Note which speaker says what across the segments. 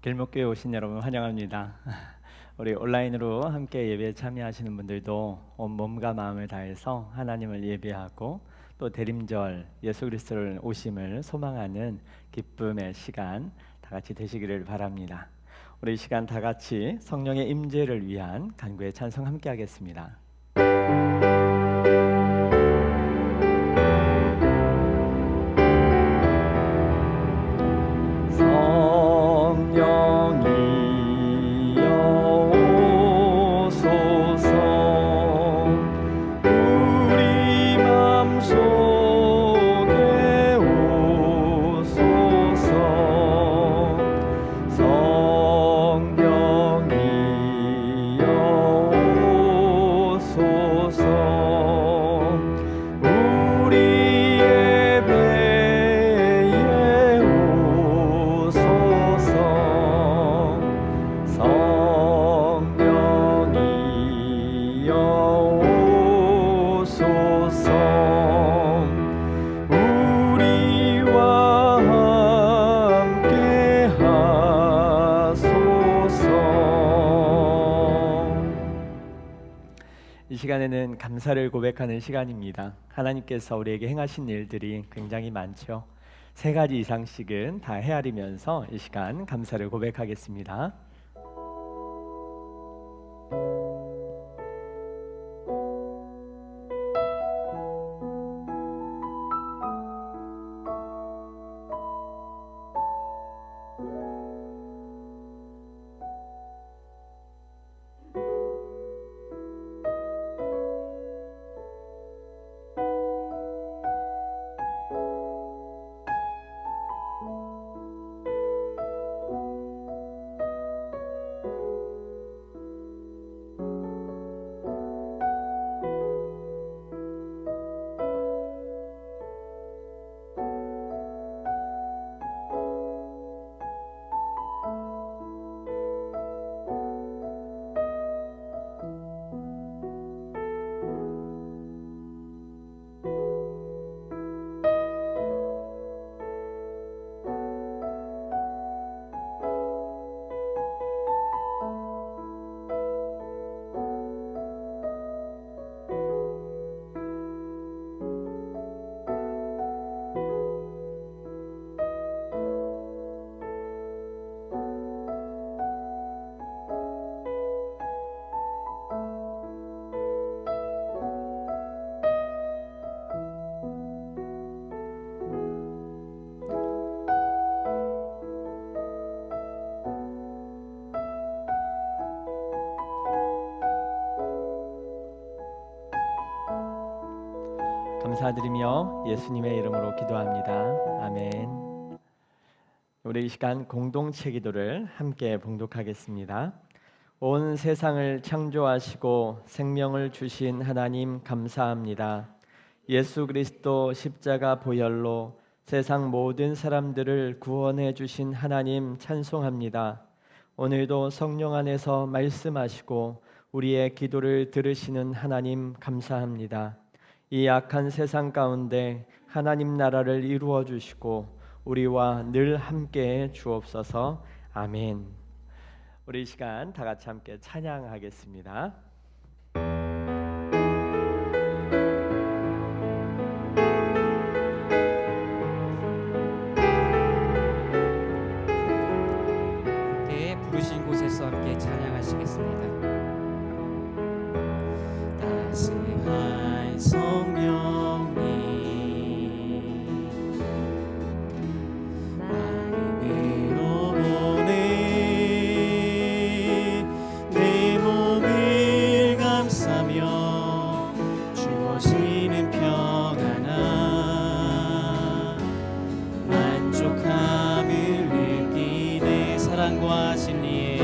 Speaker 1: 길목교회 오신 여러분 환영합니다. 우리 온라인으로 함께 예배에 참여하시는 분들도 온 몸과 마음을 다해서 하나님을 예배하고 또 대림절 예수 그리스도를 오심을 소망하는 기쁨의 시간 다 같이 되시기를 바랍니다. 우리 이 시간 다 같이 성령의 임재를 위한 간구의 찬송 함께 하겠습니다. 이 시간에는 감사를 고백하는 시간입니다. 하나님께서 우리에게 행하신 일들이 굉장히 많죠. 3가지 이상씩은 다 헤아리면서 이 시간 감사를 고백하겠습니다. 감사드리며 예수님의 이름으로 기도합니다. 아멘. 우리 이 시간 공동체 기도를 함께 봉독하겠습니다. 온 세상을 창조하시고 생명을 주신 하나님 감사합니다. 예수 그리스도 십자가 보혈로 세상 모든 사람들을 구원해 주신 하나님 찬송합니다. 오늘도 성령 안에서 말씀하시고 우리의 기도를 들으시는 하나님 감사합니다. 이 악한 세상 가운데 하나님 나라를 이루어 주시고 우리와 늘 함께 주옵소서. 아멘. 우리 이 시간 다 같이 함께 찬양하겠습니다.
Speaker 2: 함께 부르신 곳에서 함께 찬양하시겠습니다. 따스한 성령님 마음으로 보내 내 몸을 감싸며 주어지는 평안함 만족함을 느끼네. 사랑과 진리에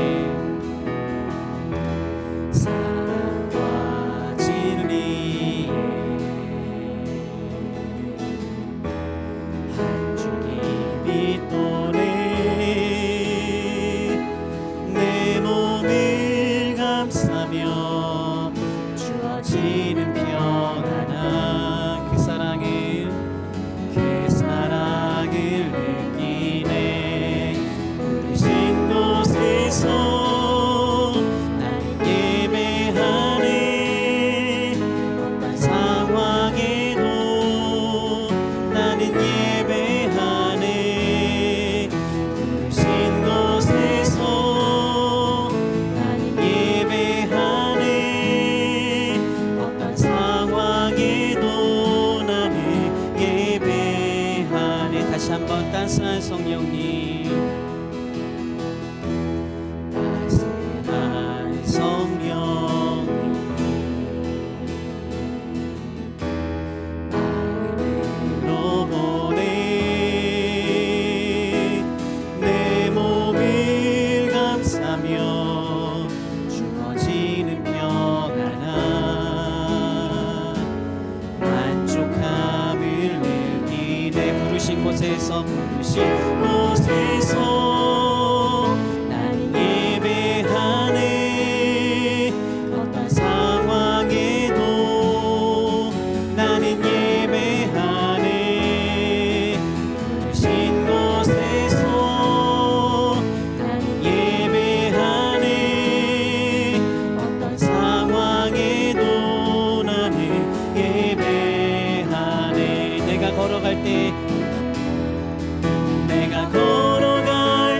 Speaker 2: 주어지는 평안한 그 사랑을 느끼네. 우리 신도 충만한 성령님 따스한 성령님 마음으로 보내 내 몸을 감싸며 주어지는 평안함 만족함을 느끼네 부르신 곳에서 나는 예배하네 어떤 상황에도 나는 예배하네 부르신 곳에서 나는 예배하네 어떤 상황에도 나는 예배하네 내가 걸어갈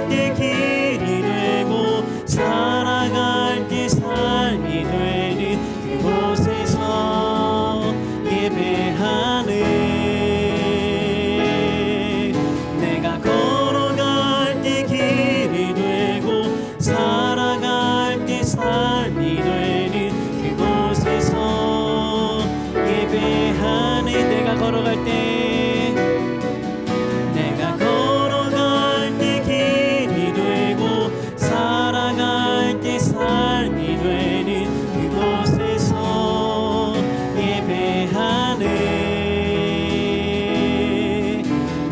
Speaker 2: 때 길이 되고 살아갈 때 삶이 되는 그곳에서 예배하네 내가 걸어갈 때 길이 되고 살아갈 때 삶이 되는 그곳에서 예배하네 내가 걸어갈 때 삶이 되는 그곳에서 예배하네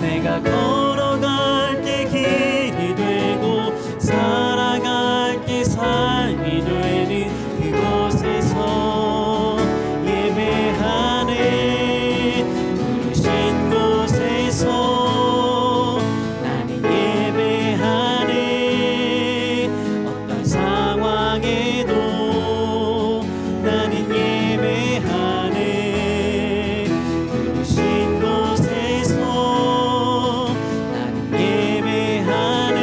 Speaker 2: 내가 걸어갈 때 길이 되고 살아갈 때 삶이 되는 그곳에서 예배하네 부르신 곳에서 나는 예배하네 어떤 상황에도 나는 예배하네 부르신 곳에서 나는 예배하네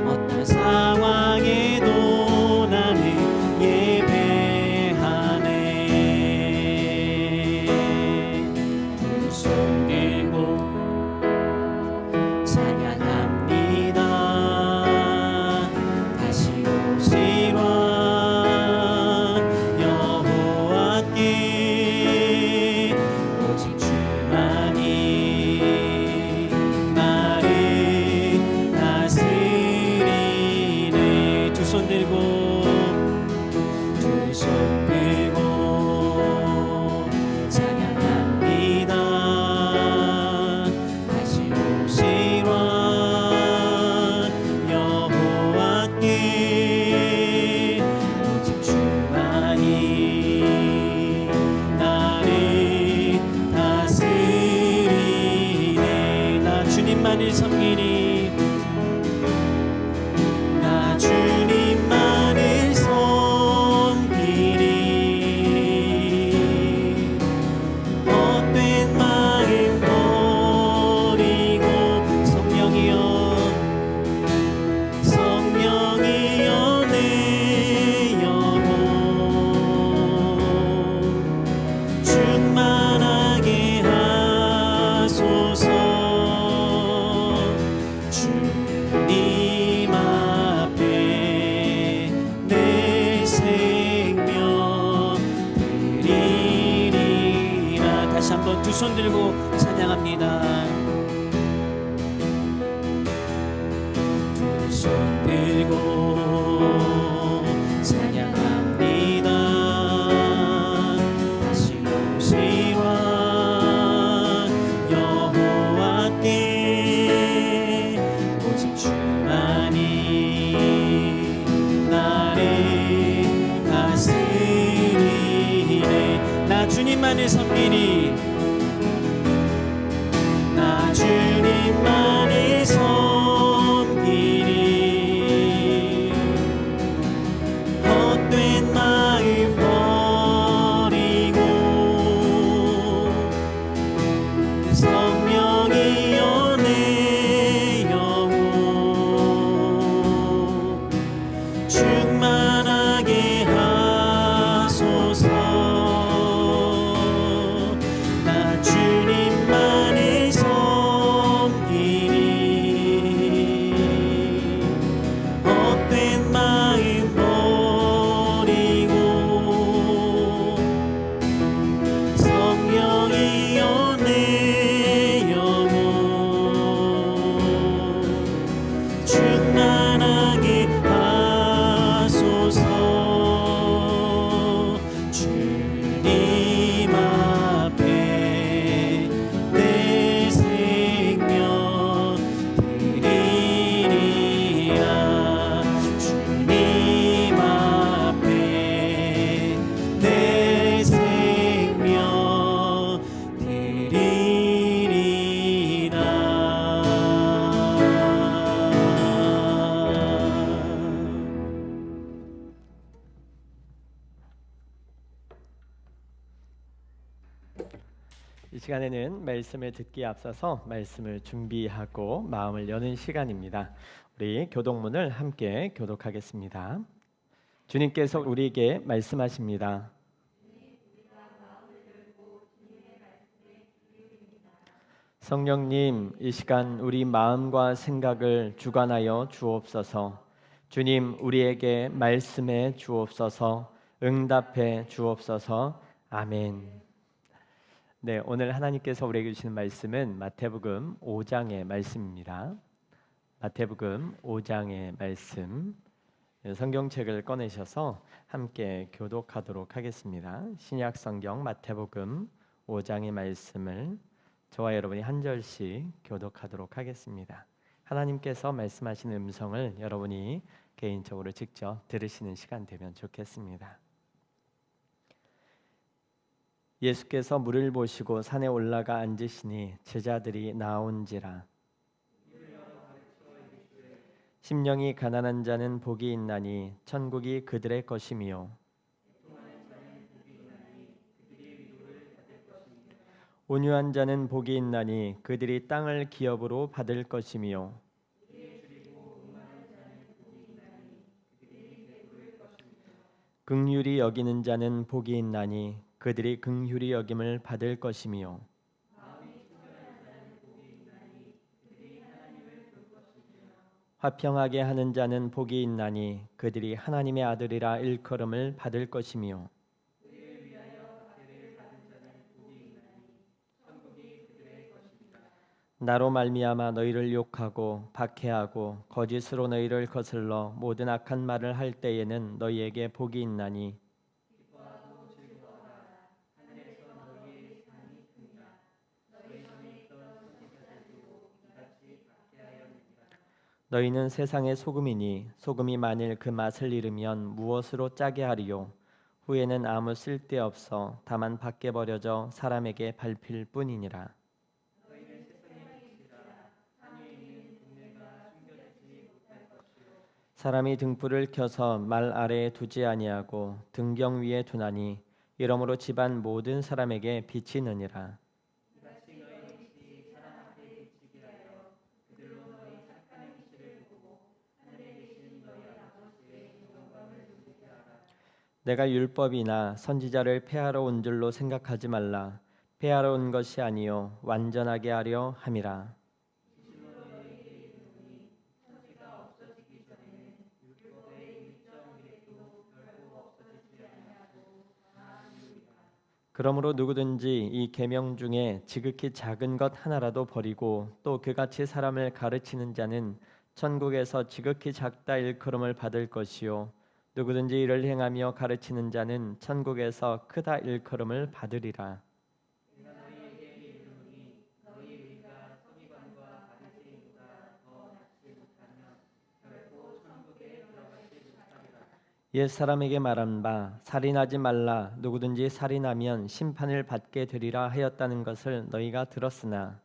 Speaker 2: 어떤 상황에도 나는 예배하네 두 손 들고 찬양합니다 다시 오시와 여호와께 오직 주만이 나를 다스리네 두 손 들고 찬양합니다 다시 오시와 여호와께 오직 주만이 나를 다스리네 나 주님만을 섬기니 나 주님만을 섬기니 헛된 마음 버리고 성령이여 내 영혼 충만하게 하소서 주님 앞에 내 생명 드리리라 다시 한번 두 손 들고 찬양합니다 두 손 들고 찬양합니다 다시 오시와 여호와께 오직 주만이 나를 다스리네 나 주님만을 섬기니 나 주님만을 섬기니 헛된 마음 버리고 성령이여 내 영혼 충만하게 하소서 나
Speaker 1: 이 시간에는 말씀을 듣기에 앞서서 말씀을 준비하고 마음을 여는 시간입니다. 우리 교독문을 함께 교독하겠습니다. 주님께서 우리에게 말씀하십니다. 성령님, 이 시간 우리 마음과 생각을 주관하여 주옵소서. 주님, 우리에게 말씀해 주옵소서. 응답해 주옵소서. 아멘. 네, 오늘 하나님께서 우리에게 주시는 말씀은 마태복음 5장의 말씀입니다. 마태복음 5장의 말씀. 성경책을 꺼내셔서 함께 교독하도록 하겠습니다. 신약 성경 마태복음 5장의 말씀을 저와 여러분이 한 절씩 교독하도록 하겠습니다. 하나님께서 말씀하시는 음성을 여러분이 개인적으로 직접 들으시는 시간 되면 좋겠습니다. 예수께서 물을 보시고 산에 올라가 앉으시니 제자들이 나온지라. 심령이 가난한 자는 복이 있나니 천국이 그들의 것이미요. 온유한 자는 복이 있나니 그들이 땅을 기업으로 받을 것이미요. 긍휼히 여기는 자는 복이 있나니 그들이 긍휼히 여김을 받을 것이미요. 화평하게 하는 자는 복이 있나니 그들이 하나님의 아들이라 일컬음을 받을 것이미요. 나로 말미암아 너희를 욕하고 박해하고 거짓으로 너희를 거슬러 모든 악한 말을 할 때에는 너희에게 복이 있나니 너희는 세상의 소금이니 소금이 만일 그 맛을 잃으면 무엇으로 짜게 하리요. 후에는 아무 쓸데없어 다만 밖에 버려져 사람에게 밟힐 뿐이니라. 사람이 등불을 켜서 말 아래에 두지 아니하고 등경 위에 두나니 이러므로 집안 모든 사람에게 빛이 느니라. 내가 율법이나 선지자를 폐하러 온 줄로 생각하지 말라. 폐하러 온 것이 아니요 완전하게 하려 함이라. 그러므로 누구든지 이 계명 중에 지극히 작은 것 하나라도 버리고 또 그같이 사람을 가르치는 자는 천국에서 지극히 작다 일컬음을 받을 것이요 누구든지 이를 행하며 가르치는 자는 천국에서 크다 일컬음을 받으리라. 옛 사람에게 말한 바 살인하지 말라 누구든지 살인하면 심판을 받게 되리라 하였다는 것을 너희가 들었으나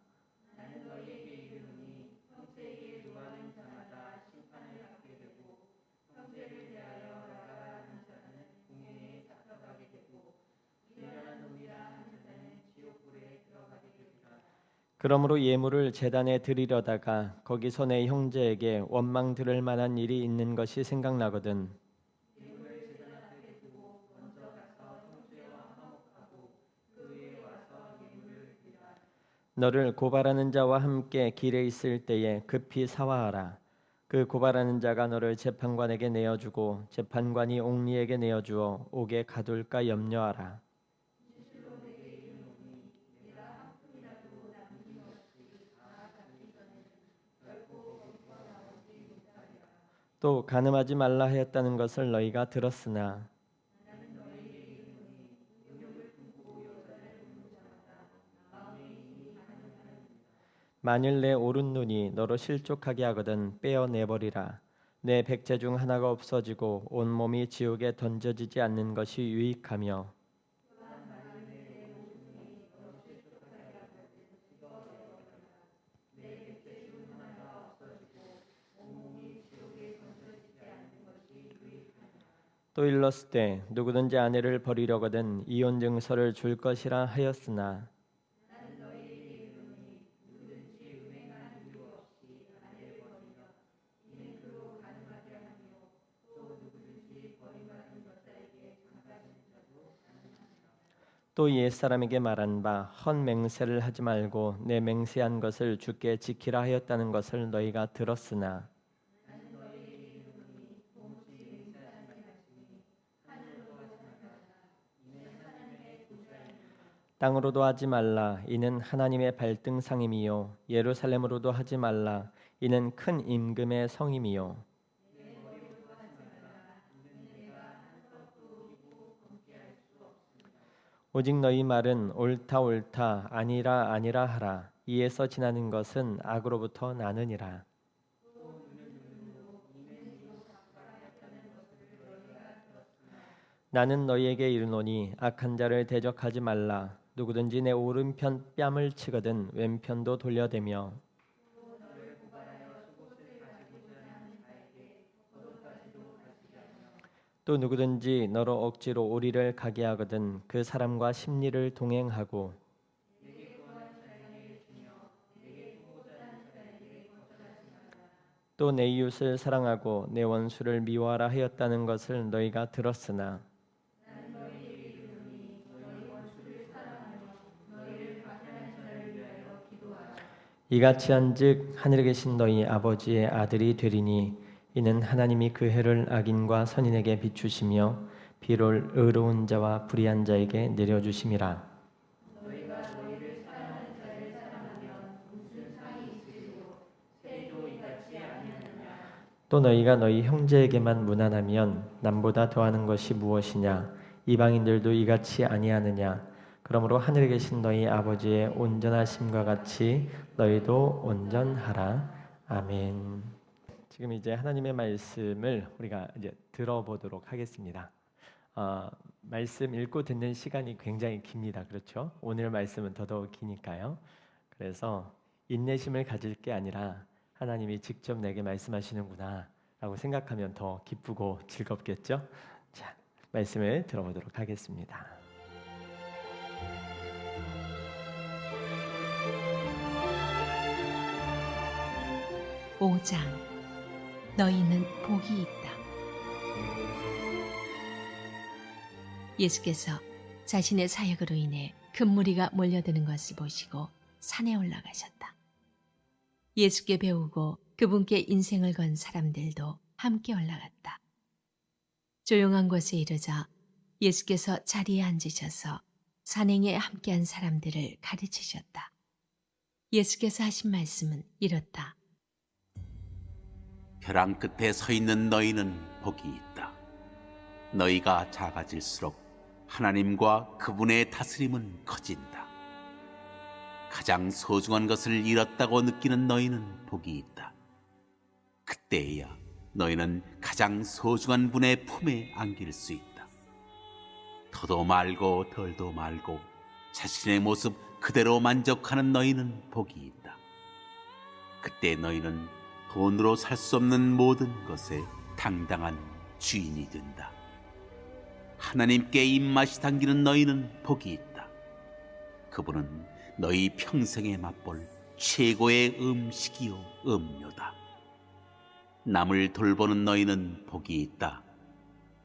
Speaker 1: 그러므로 예물을 제단에 드리려다가 거기서 내 형제에게 원망 들을 만한 일이 있는 것이 생각나거든. 너를 고발하는 자와 함께 길에 있을 때에 급히 사화하라. 그 고발하는 자가 너를 재판관에게 내어주고 재판관이 옥리에게 내어주어 옥에 가둘까 염려하라. 또 간음하지 말라 하였다는 것을 너희가 들었으나 만일 내 오른눈이 너로 실족하게 하거든 빼어내버리라. 내 백제 중 하나가 없어지고 온몸이 지옥에 던져지지 않는 것이 유익하며 또 일렀을 때 누구든지 아내를 버리려거든 이혼 증서를 줄 것이라 하였으나 또 옛사람에게 말한 바 헛 맹세를 하지 말고 내 맹세한 것을 주께 지키라 하였다는 것을 너희가 들었으나 땅으로도 하지 말라 이는 하나님의 발등상임이요 예루살렘으로도 하지 말라 이는 큰 임금의 성임이요 오직 너희 말은 옳다 옳다 아니라 아니라 하라 이에서 지나는 것은 악으로부터 나느니라. 나는 너희에게 이르노니 악한 자를 대적하지 말라 누구든지 내 오른편 뺨을 치거든 왼편도 돌려대며 또 누구든지 너로 억지로 오리를 가게 하거든 그 사람과 심리를 동행하고 또 내 이웃을 사랑하고 내 원수를 미워하라 하였다는 것을 너희가 들었으나 이같이 한즉 하늘에 계신 너희 아버지의 아들이 되리니 이는 하나님이 그 해를 악인과 선인에게 비추시며 비를 의로운 자와 불의한 자에게 내려주심이라. 또 너희가 너희 형제에게만 무난하면 남보다 더하는 것이 무엇이냐 이방인들도 이같이 아니하느냐 그러므로 하늘에 계신 너희 아버지의 온전하심과 같이 너희도 온전하라. 아멘. 지금 이제 하나님의 말씀을 우리가 이제 들어보도록 하겠습니다. 말씀 읽고 듣는 시간이 굉장히 깁니다. 그렇죠? 오늘 말씀은 더더욱 기니까요. 그래서 인내심을 가질 게 아니라 하나님이 직접 내게 말씀하시는구나 라고 생각하면 더 기쁘고 즐겁겠죠? 자, 말씀을 들어보도록 하겠습니다.
Speaker 3: 오장 너희는 복이 있다. 예수께서 자신의 사역으로 인해 큰 무리가 몰려드는 것을 보시고 산에 올라가셨다. 예수께 배우고 그분께 인생을 건 사람들도 함께 올라갔다. 조용한 곳에 이르자 예수께서 자리에 앉으셔서 산행에 함께한 사람들을 가르치셨다. 예수께서 하신 말씀은 이렇다.
Speaker 4: 벼랑 끝에 서 있는 너희는 복이 있다. 너희가 작아질수록 하나님과 그분의 다스림은 커진다. 가장 소중한 것을 잃었다고 느끼는 너희는 복이 있다. 그때야 너희는 가장 소중한 분의 품에 안길 수 있다. 더도 말고 덜도 말고 자신의 모습 그대로 만족하는 너희는 복이 있다. 그때 너희는 돈으로 살 수 없는 모든 것에 당당한 주인이 된다. 하나님께 입맛이 당기는 너희는 복이 있다. 그분은 너희 평생에 맛볼 최고의 음식이요 음료다. 남을 돌보는 너희는 복이 있다.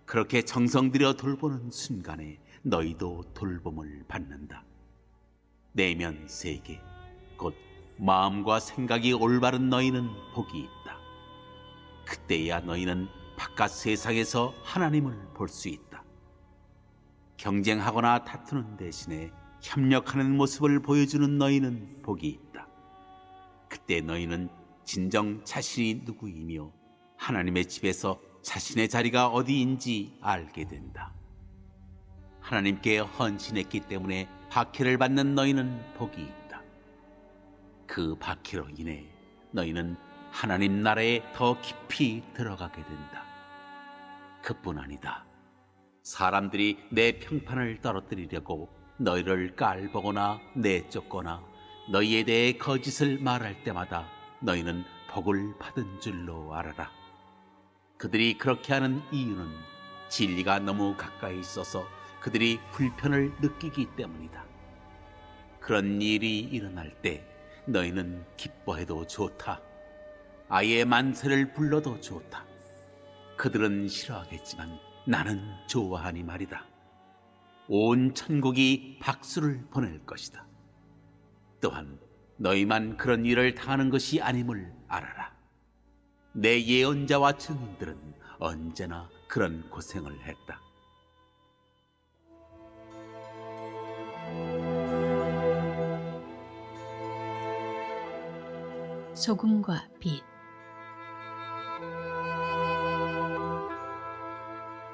Speaker 4: 그렇게 정성 들여 돌보는 순간에 너희도 돌봄을 받는다. 내면 세계, 곧 마음과 생각이 올바른 너희는 복이 있다. 그때야 너희는 바깥 세상에서 하나님을 볼 수 있다. 경쟁하거나 다투는 대신에 협력하는 모습을 보여주는 너희는 복이 있다. 그때 너희는 진정 자신이 누구이며 하나님의 집에서 자신의 자리가 어디인지 알게 된다. 하나님께 헌신했기 때문에 박해를 받는 너희는 복이 있다. 그 박해로 인해 너희는 하나님 나라에 더 깊이 들어가게 된다. 그뿐 아니다. 사람들이 내 평판을 떨어뜨리려고 너희를 깔보거나 내쫓거나 너희에 대해 거짓을 말할 때마다 너희는 복을 받은 줄로 알아라. 그들이 그렇게 하는 이유는 진리가 너무 가까이 있어서 그들이 불편을 느끼기 때문이다. 그런 일이 일어날 때 너희는 기뻐해도 좋다. 아예 만세를 불러도 좋다. 그들은 싫어하겠지만 나는 좋아하니 말이다. 온 천국이 박수를 보낼 것이다. 또한 너희만 그런 일을 당하는 것이 아님을 알아라. 내 예언자와 증인들은 언제나 그런 고생을 했다.
Speaker 3: 소금과 빛.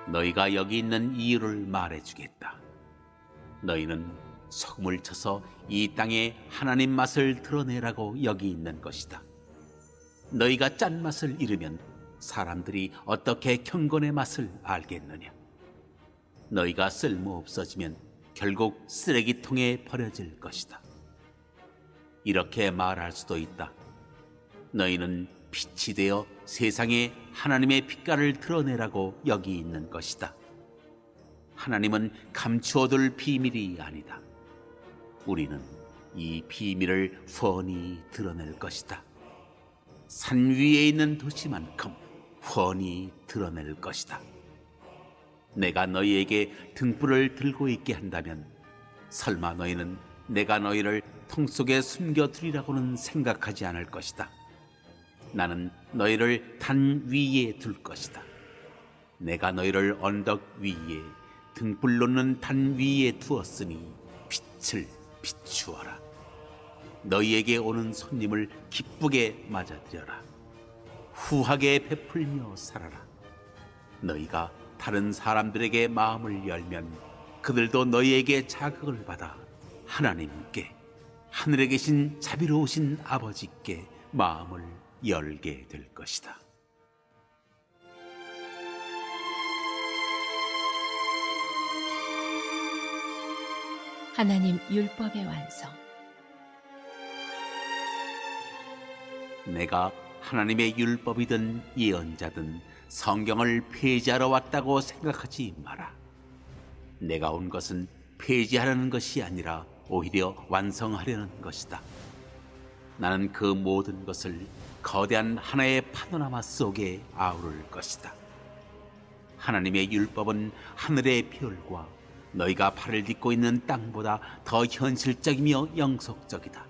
Speaker 4: 너희가 여기 있는 이유를 말해주겠다. 너희는 소금을 쳐서 이 땅에 하나님 맛을 드러내라고 여기 있는 것이다. 너희가 짠맛을 잃으면 사람들이 어떻게 경건의 맛을 알겠느냐? 너희가 쓸모없어지면 결국 쓰레기통에 버려질 것이다. 이렇게 말할 수도 있다. 너희는 빛이 되어 세상에 하나님의 빛깔을 드러내라고 여기 있는 것이다. 하나님은 감추어둘 비밀이 아니다. 우리는 이 비밀을 훤히 드러낼 것이다. 산 위에 있는 도시만큼 훤히 드러낼 것이다. 내가 너희에게 등불을 들고 있게 한다면 설마 너희는 내가 너희를 통 속에 숨겨두리라고는 생각하지 않을 것이다. 나는 너희를 단 위에 둘 것이다. 내가 너희를 언덕 위에 등불 놓는 단 위에 두었으니 빛을 비추어라. 너희에게 오는 손님을 기쁘게 맞아들여라. 후하게 베풀며 살아라. 너희가 다른 사람들에게 마음을 열면 그들도 너희에게 자극을 받아 하나님께, 하늘에 계신 자비로우신 아버지께 마음을 열게 될 것이다.
Speaker 3: 하나님 율법의 완성.
Speaker 4: 내가 하나님의 율법이든 예언자든 성경을 폐지하러 왔다고 생각하지 마라. 내가 온 것은 폐지하려는 것이 아니라 오히려 완성하려는 것이다. 나는 그 모든 것을 거대한 하나의 파노라마 속에 아우를 것이다. 하나님의 율법은 하늘의 별과 너희가 발을 딛고 있는 땅보다 더 현실적이며 영속적이다.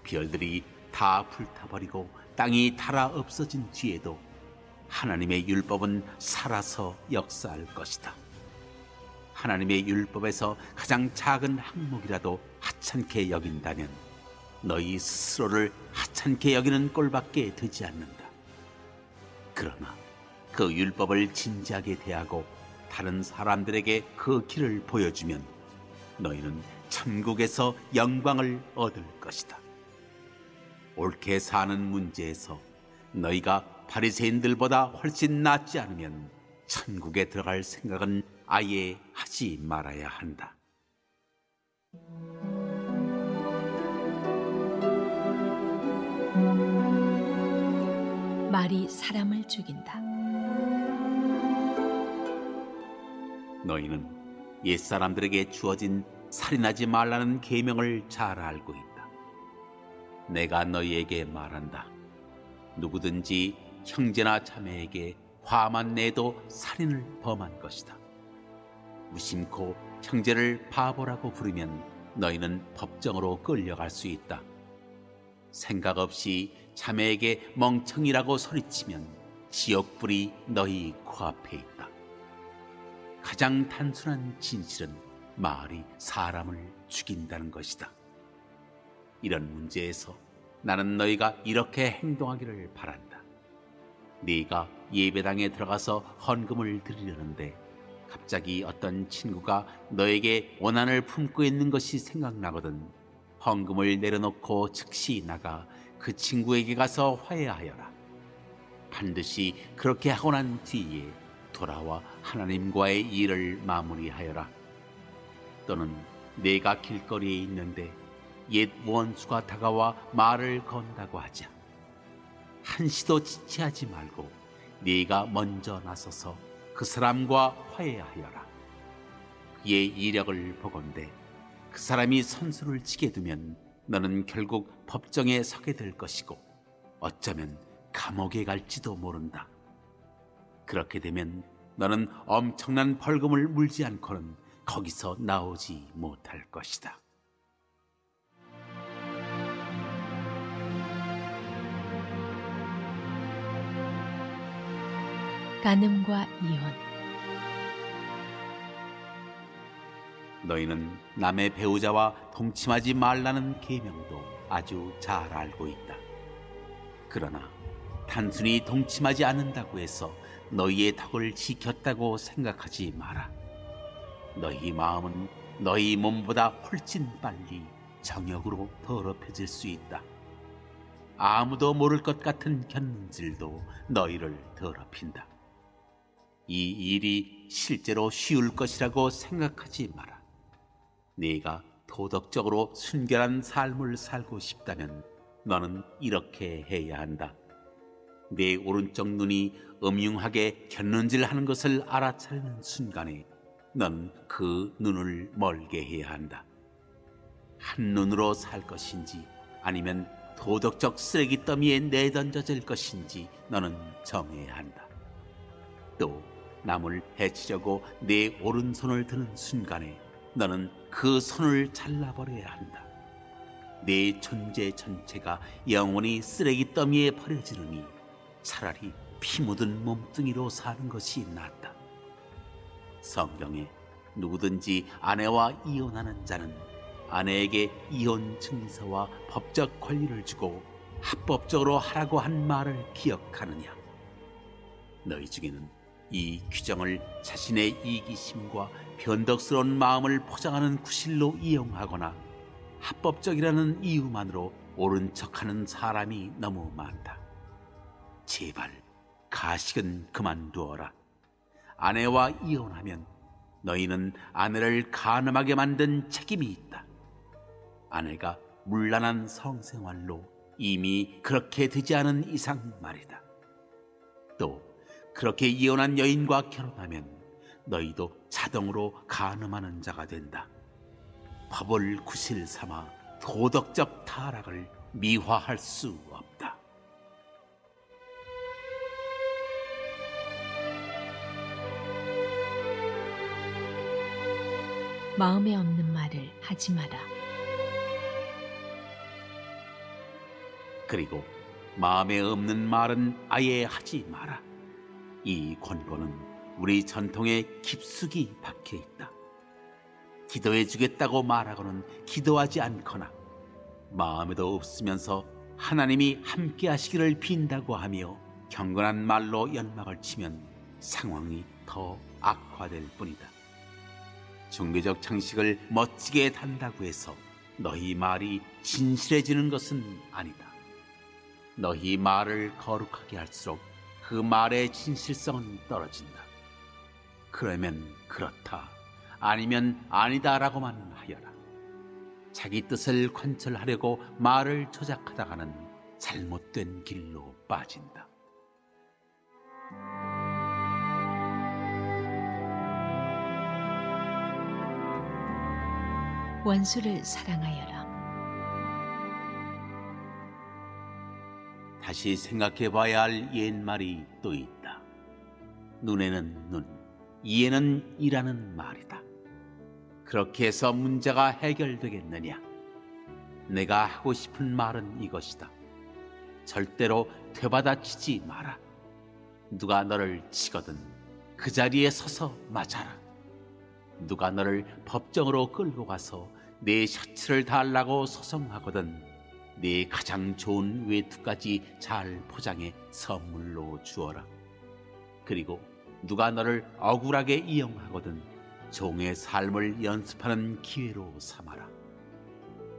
Speaker 4: 별들이 다 불타버리고 땅이 닳아 없어진 뒤에도 하나님의 율법은 살아서 역사할 것이다. 하나님의 율법에서 가장 작은 항목이라도 하찮게 여긴다면 너희 스스로를 하찮게 여기는 꼴밖에 되지 않는다. 그러나 그 율법을 진지하게 대하고 다른 사람들에게 그 길을 보여주면 너희는 천국에서 영광을 얻을 것이다. 옳게 사는 문제에서 너희가 바리새인들보다 훨씬 낫지 않으면 천국에 들어갈 생각은 아예 하지 말아야 한다.
Speaker 3: 말이 사람을 죽인다.
Speaker 4: 너희는 옛사람들에게 주어진 살인하지 말라는 계명을 잘 알고 있다. 내가 너희에게 말한다. 누구든지 형제나 자매에게 화만 내도 살인을 범한 것이다. 무심코 형제를 바보라고 부르면 너희는 법정으로 끌려갈 수 있다. 생각 없이 자매에게 멍청이라고 소리치면 지옥불이 너희 코앞에 있다. 가장 단순한 진실은 말이 사람을 죽인다는 것이다. 이런 문제에서 나는 너희가 이렇게 행동하기를 바란다. 네가 예배당에 들어가서 헌금을 드리려는데 갑자기 어떤 친구가 너에게 원한을 품고 있는 것이 생각나거든 헌금을 내려놓고 즉시 나가 그 친구에게 가서 화해하여라. 반드시 그렇게 하고 난 뒤에 돌아와 하나님과의 일을 마무리하여라. 또는 내가 길거리에 있는데 옛 원수가 다가와 말을 건다고 하자. 한시도 지체하지 말고 네가 먼저 나서서 그 사람과 화해하여라. 그의 이력을 보건대 그 사람이 선수를 치게 두면 너는 결국 법정에 서게 될 것이고 어쩌면 감옥에 갈지도 모른다. 그렇게 되면 너는 엄청난 벌금을 물지 않고는 거기서 나오지 못할 것이다.
Speaker 3: 간음과 이혼.
Speaker 4: 너희는 남의 배우자와 동침하지 말라는 계명도 아주 잘 알고 있다. 그러나 단순히 동침하지 않는다고 해서 너희의 덕을 지켰다고 생각하지 마라. 너희 마음은 너희 몸보다 훨씬 빨리 정욕으로 더럽혀질 수 있다. 아무도 모를 것 같은 견눈질도 너희를 더럽힌다. 이 일이 실제로 쉬울 것이라고 생각하지 마라. 네가 도덕적으로 순결한 삶을 살고 싶다면 너는 이렇게 해야 한다. 내 오른쪽 눈이 음흉하게 견눈질하는 것을 알아차리는 순간에 넌 그 눈을 멀게 해야 한다. 한 눈으로 살 것인지 아니면 도덕적 쓰레기 더미에 내던져질 것인지 너는 정해야 한다. 또 남을 해치려고 내 오른손을 드는 순간에 너는 그 손을 잘라버려야 한다. 내 존재 전체가 영원히 쓰레기 더미에 버려지느니 차라리 피 묻은 몸뚱이로 사는 것이 낫다. 성경에 누구든지 아내와 이혼하는 자는 아내에게 이혼 증서와 법적 권리를 주고 합법적으로 하라고 한 말을 기억하느냐? 너희 중에는 이 규정을 자신의 이기심과 변덕스러운 마음을 포장하는 구실로 이용하거나 합법적이라는 이유만으로 옳은 척하는 사람이 너무 많다. 제발 가식은 그만두어라. 아내와 이혼하면 너희는 아내를 간음하게 만든 책임이 있다. 아내가 문란한 성생활로 이미 그렇게 되지 않은 이상 말이다. 또 그렇게 이혼한 여인과 결혼하면 너희도 자동으로 간음하는 자가 된다. 법을 구실 삼아 도덕적 타락을 미화할 수 없다.
Speaker 3: 마음에 없는 말을 하지 마라.
Speaker 4: 그리고 마음에 없는 말은 아예 하지 마라. 이 권고는 우리 전통에 깊숙이 박혀 있다. 기도해 주겠다고 말하고는 기도하지 않거나 마음에도 없으면서 하나님이 함께 하시기를 빈다고 하며 경건한 말로 연막을 치면 상황이 더 악화될 뿐이다. 종교적 장식을 멋지게 단다고 해서 너희 말이 진실해지는 것은 아니다. 너희 말을 거룩하게 할수록 그 말의 진실성은 떨어진다. 그러면 그렇다, 아니면 아니다라고만 하여라. 자기 뜻을 관철하려고 말을 조작하다가는 잘못된 길로 빠진다.
Speaker 3: 원수를 사랑하여라.
Speaker 4: 다시 생각해 봐야 할 옛말이 또 있다. 눈에는 눈, 이에는 이라는 말이다. 그렇게 해서 문제가 해결되겠느냐? 내가 하고 싶은 말은 이것이다. 절대로 되받아치지 마라. 누가 너를 치거든 그 자리에 서서 맞아라. 누가 너를 법정으로 끌고 가서 내 셔츠를 달라고 소송하거든 네 가장 좋은 외투까지 잘 포장해 선물로 주어라. 그리고 누가 너를 억울하게 이용하거든 종의 삶을 연습하는 기회로 삼아라.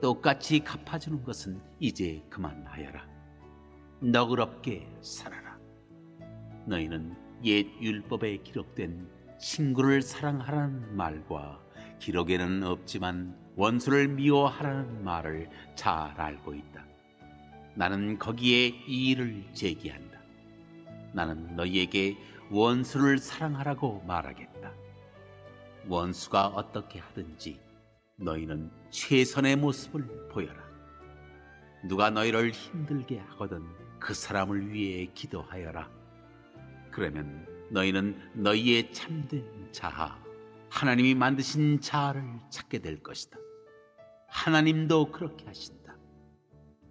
Speaker 4: 똑같이 갚아주는 것은 이제 그만하여라. 너그럽게 살아라. 너희는 옛 율법에 기록된 친구를 사랑하라는 말과 기록에는 없지만 원수를 미워하라는 말을 잘 알고 있다. 나는 거기에 이의를 제기한다. 나는 너희에게 원수를 사랑하라고 말하겠다. 원수가 어떻게 하든지 너희는 최선의 모습을 보여라. 누가 너희를 힘들게 하거든 그 사람을 위해 기도하여라. 그러면 너희는 너희의 참된 자아, 하나님이 만드신 자아를 찾게 될 것이다. 하나님도 그렇게 하신다.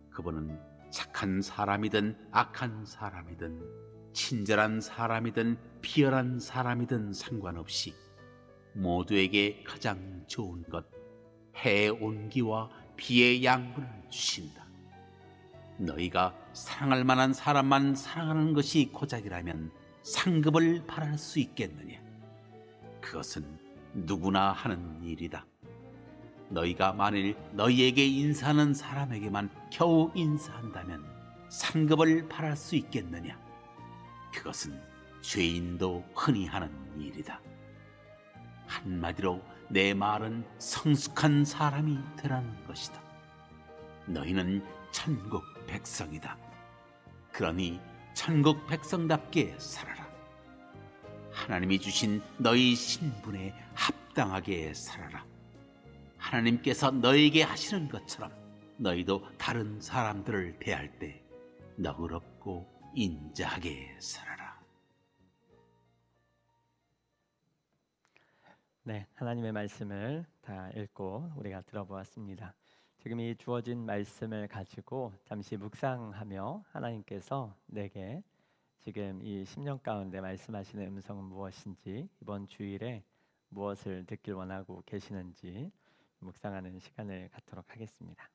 Speaker 4: 그분은 착한 사람이든 악한 사람이든 친절한 사람이든 비열한 사람이든 상관없이 모두에게 가장 좋은 것, 해의 온기와 비의 양분을 주신다. 너희가 사랑할 만한 사람만 사랑하는 것이 고작이라면 상급을 바랄 수 있겠느냐? 그것은 누구나 하는 일이다. 너희가 만일 너희에게 인사하는 사람에게만 겨우 인사한다면 상급을 바랄 수 있겠느냐? 그것은 죄인도 흔히 하는 일이다. 한마디로 내 말은 성숙한 사람이 되라는 것이다. 너희는 천국 백성이다. 그러니 천국 백성답게 살아라. 하나님이 주신 너희 신분에 합당하게 살아라. 하나님께서 너희에게 하시는 것처럼 너희도 다른 사람들을 대할 때 너그럽고 인자하게 살아라.
Speaker 1: 네, 하나님의 말씀을 다 읽고 우리가 들어보았습니다. 지금 이 주어진 말씀을 가지고 잠시 묵상하며 하나님께서 내게 지금 이 10년 가운데 말씀하시는 음성은 무엇인지, 이번 주일에 무엇을 듣길 원하고 계시는지 묵상하는 시간을 갖도록 하겠습니다.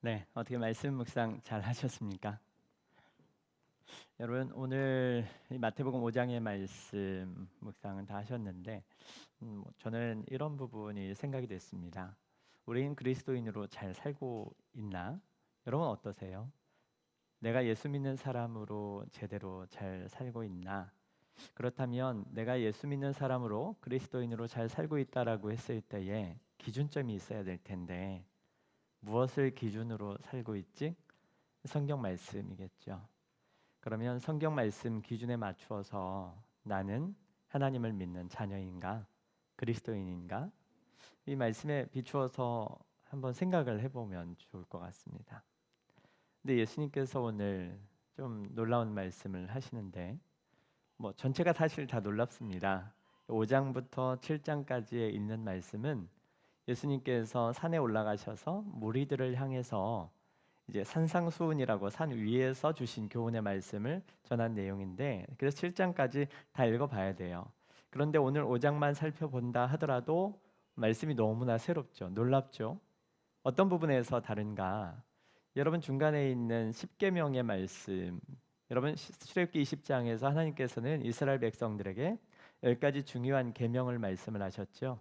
Speaker 1: 네, 어떻게 말씀 묵상 잘 하셨습니까? 여러분 오늘 이 마태복음 5장의 말씀 묵상은 다 하셨는데 저는 이런 부분이 생각이 됐습니다. 우리는 그리스도인으로 잘 살고 있나? 여러분 어떠세요? 내가 예수 믿는 사람으로 제대로 잘 살고 있나? 그렇다면 내가 예수 믿는 사람으로 그리스도인으로 잘 살고 있다라고 했을 때에 기준점이 있어야 될 텐데 무엇을 기준으로 살고 있지? 성경 말씀이겠죠. 그러면 성경 말씀 기준에 맞추어서 나는 하나님을 믿는 자녀인가? 그리스도인인가? 이 말씀에 비추어서 한번 생각을 해보면 좋을 것 같습니다. 근데 예수님께서 오늘 좀 놀라운 말씀을 하시는데 전체가 사실 다 놀랍습니다. 5장부터 7장까지에 있는 말씀은 예수님께서 산에 올라가셔서 무리들을 향해서 이제 산상수훈이라고 산 위에서 주신 교훈의 말씀을 전한 내용인데 그래서 7장까지 다 읽어봐야 돼요. 그런데 오늘 5장만 살펴본다 하더라도 말씀이 너무나 새롭죠. 놀랍죠. 어떤 부분에서 다른가? 여러분 중간에 있는 10계명의 말씀, 여러분 출애굽기 20장에서 하나님께서는 이스라엘 백성들에게 10가지 중요한 계명을 말씀을 하셨죠.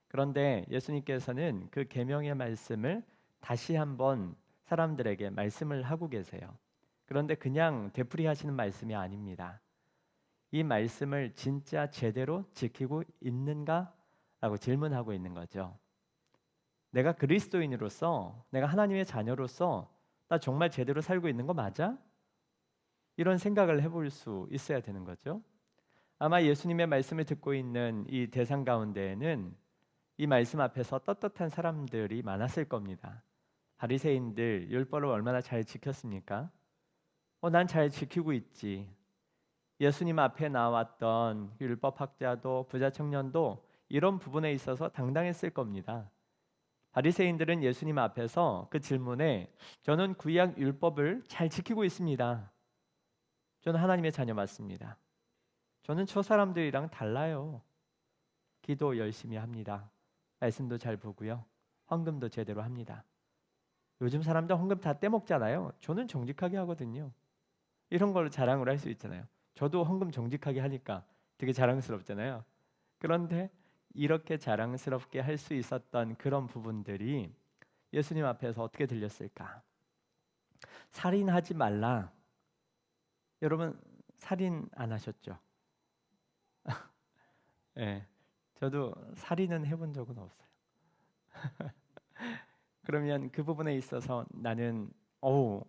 Speaker 1: 그런데 예수님께서는 그 계명의 말씀을 다시 한번 사람들에게 말씀을 하고 계세요. 그런데 그냥 되풀이하시는 말씀이 아닙니다. 이 말씀을 진짜 제대로 지키고 있는가라고 질문하고 있는 거죠. 내가 그리스도인으로서, 내가 하나님의 자녀로서 나 정말 제대로 살고 있는 거 맞아? 이런 생각을 해볼 수 있어야 되는 거죠. 아마 예수님의 말씀을 듣고 있는 이 대상 가운데에는 이 말씀 앞에서 떳떳한 사람들이 많았을 겁니다. 바리새인들 율법을 얼마나 잘 지켰습니까? 난 잘 지키고 있지. 예수님 앞에 나왔던 율법학자도 부자 청년도 이런 부분에 있어서 당당했을 겁니다. 바리새인들은 예수님 앞에서 그 질문에 저는 구약 율법을 잘 지키고 있습니다. 저는 하나님의 자녀 맞습니다. 저는 저 사람들이랑 달라요. 기도 열심히 합니다. 말씀도 잘 보고요. 헌금도 제대로 합니다. 요즘 사람들 헌금 다 떼먹잖아요. 저는 정직하게 하거든요. 이런 걸로 자랑을 할 수 있잖아요. 저도 헌금 정직하게 하니까 되게 자랑스럽잖아요. 그런데 이렇게 자랑스럽게 할 수 있었던 그런 부분들이 예수님 앞에서 어떻게 들렸을까? 살인하지 말라. 여러분 살인 안 하셨죠? 네, 저도 살인은 해본 적은 없어요. 그러면 그 부분에 있어서 나는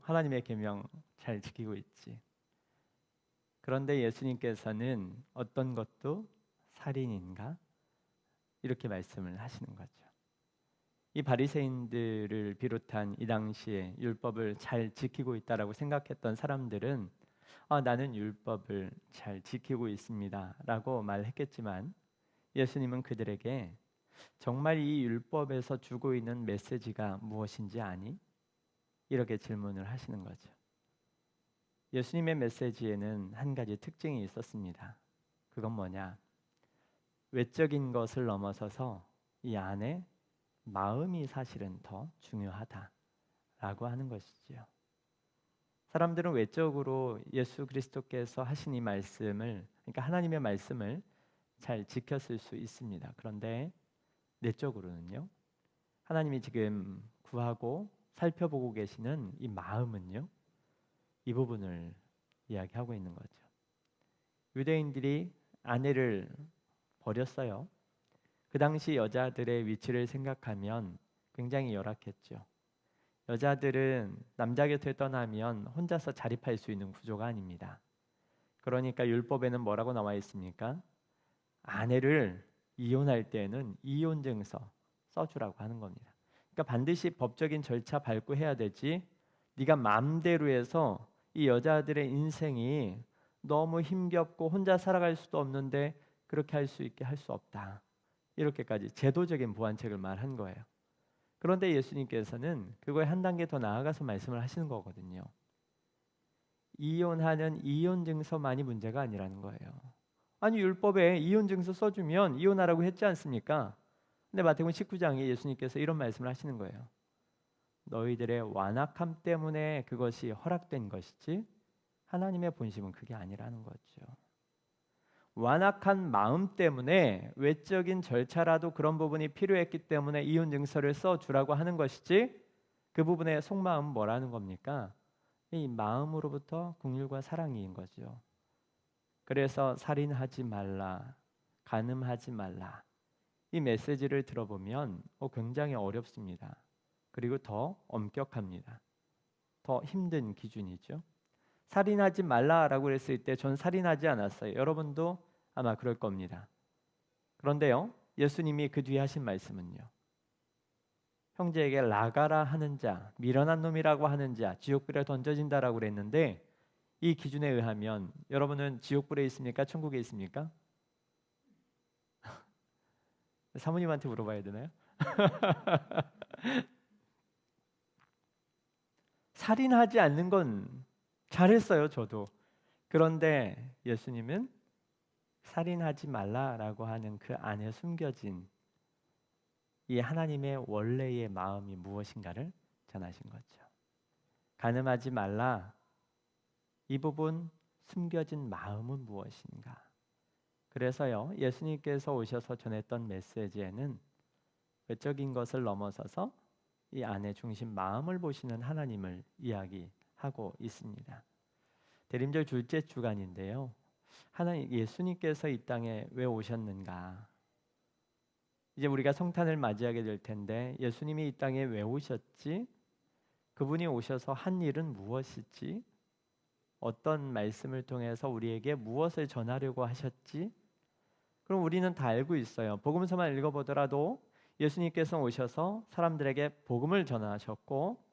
Speaker 1: 하나님의 계명 잘 지키고 있지. 그런데 예수님께서는 어떤 것도 살인인가? 이렇게 말씀을 하시는 거죠. 이 바리새인들을 비롯한 이 당시에 율법을 잘 지키고 있다라고 생각했던 사람들은 나는 율법을 잘 지키고 있습니다라고 말했겠지만 예수님은 그들에게 정말 이 율법에서 주고 있는 메시지가 무엇인지 아니? 이렇게 질문을 하시는 거죠. 예수님의 메시지에는 한 가지 특징이 있었습니다. 그건 뭐냐? 외적인 것을 넘어서서 이 안에 마음이 사실은 더 중요하다라고 하는 것이지요. 사람들은 외적으로 예수 그리스도께서 하신 이 말씀을, 그러니까 하나님의 말씀을 잘 지켰을 수 있습니다. 그런데 내적으로는요, 하나님이 지금 구하고 살펴보고 계시는 이 마음은요, 이 부분을 이야기하고 있는 거죠. 유대인들이 아내를 버렸어요. 그 당시 여자들의 위치를 생각하면 굉장히 열악했죠. 여자들은 남자 곁을 떠나면 혼자서 자립할 수 있는 구조가 아닙니다. 그러니까 율법에는 뭐라고 나와 있습니까? 아내를 이혼할 때는 이혼증서 써주라고 하는 겁니다. 그러니까 반드시 법적인 절차 밟고 해야 되지, 네가 마음대로 해서 이 여자들의 인생이 너무 힘겹고 혼자 살아갈 수도 없는데 그렇게 할 수 있게 할 수 없다. 이렇게까지 제도적인 보완책을 말한 거예요. 그런데 예수님께서는 그거에 한 단계 더 나아가서 말씀을 하시는 거거든요. 이혼하는 이혼증서만이 문제가 아니라는 거예요. 아니 율법에 이혼증서 써주면 이혼하라고 했지 않습니까? 근데 마태복음 19장에 예수님께서 이런 말씀을 하시는 거예요. 너희들의 완악함 때문에 그것이 허락된 것이지 하나님의 본심은 그게 아니라는 거죠. 완악한 마음 때문에 외적인 절차라도 그런 부분이 필요했기 때문에 이혼 증서를 써주라고 하는 것이지 그 부분의 속마음은 뭐라는 겁니까? 이 마음으로부터 긍휼과 사랑인 거죠. 그래서 살인하지 말라, 간음하지 말라. 이 메시지를 들어보면 굉장히 어렵습니다. 그리고 더 엄격합니다. 더 힘든 기준이죠. 살인하지 말라라고 했을 때 전 살인하지 않았어요. 여러분도 아마 그럴 겁니다. 그런데요, 예수님이 그 뒤에 하신 말씀은요. 형제에게 나가라 하는 자, 미련한 놈이라고 하는 자, 지옥불에 던져진다라고 그랬는데 이 기준에 의하면 여러분은 지옥불에 있습니까? 천국에 있습니까? 사모님한테 물어봐야 되나요? 살인하지 않는 건 잘했어요, 저도. 그런데 예수님은 살인하지 말라라고 하는 그 안에 숨겨진 이 하나님의 원래의 마음이 무엇인가를 전하신 거죠. 간음하지 말라. 이 부분 숨겨진 마음은 무엇인가? 그래서요, 예수님께서 오셔서 전했던 메시지에는 외적인 것을 넘어서서 이 안의 중심 마음을 보시는 하나님을 이야기하고 있습니다. 대림절 둘째 주간인데요. 하나님 예수님께서 이 땅에 왜 오셨는가? 이제 우리가 성탄을 맞이하게 될 텐데 예수님이 이 땅에 왜 오셨지? 그분이 오셔서 한 일은 무엇이지? 어떤 말씀을 통해서 우리에게 무엇을 전하려고 하셨지? 그럼 우리는 다 알고 있어요. 복음서만 읽어보더라도 예수님께서 오셔서 사람들에게 복음을 전하셨고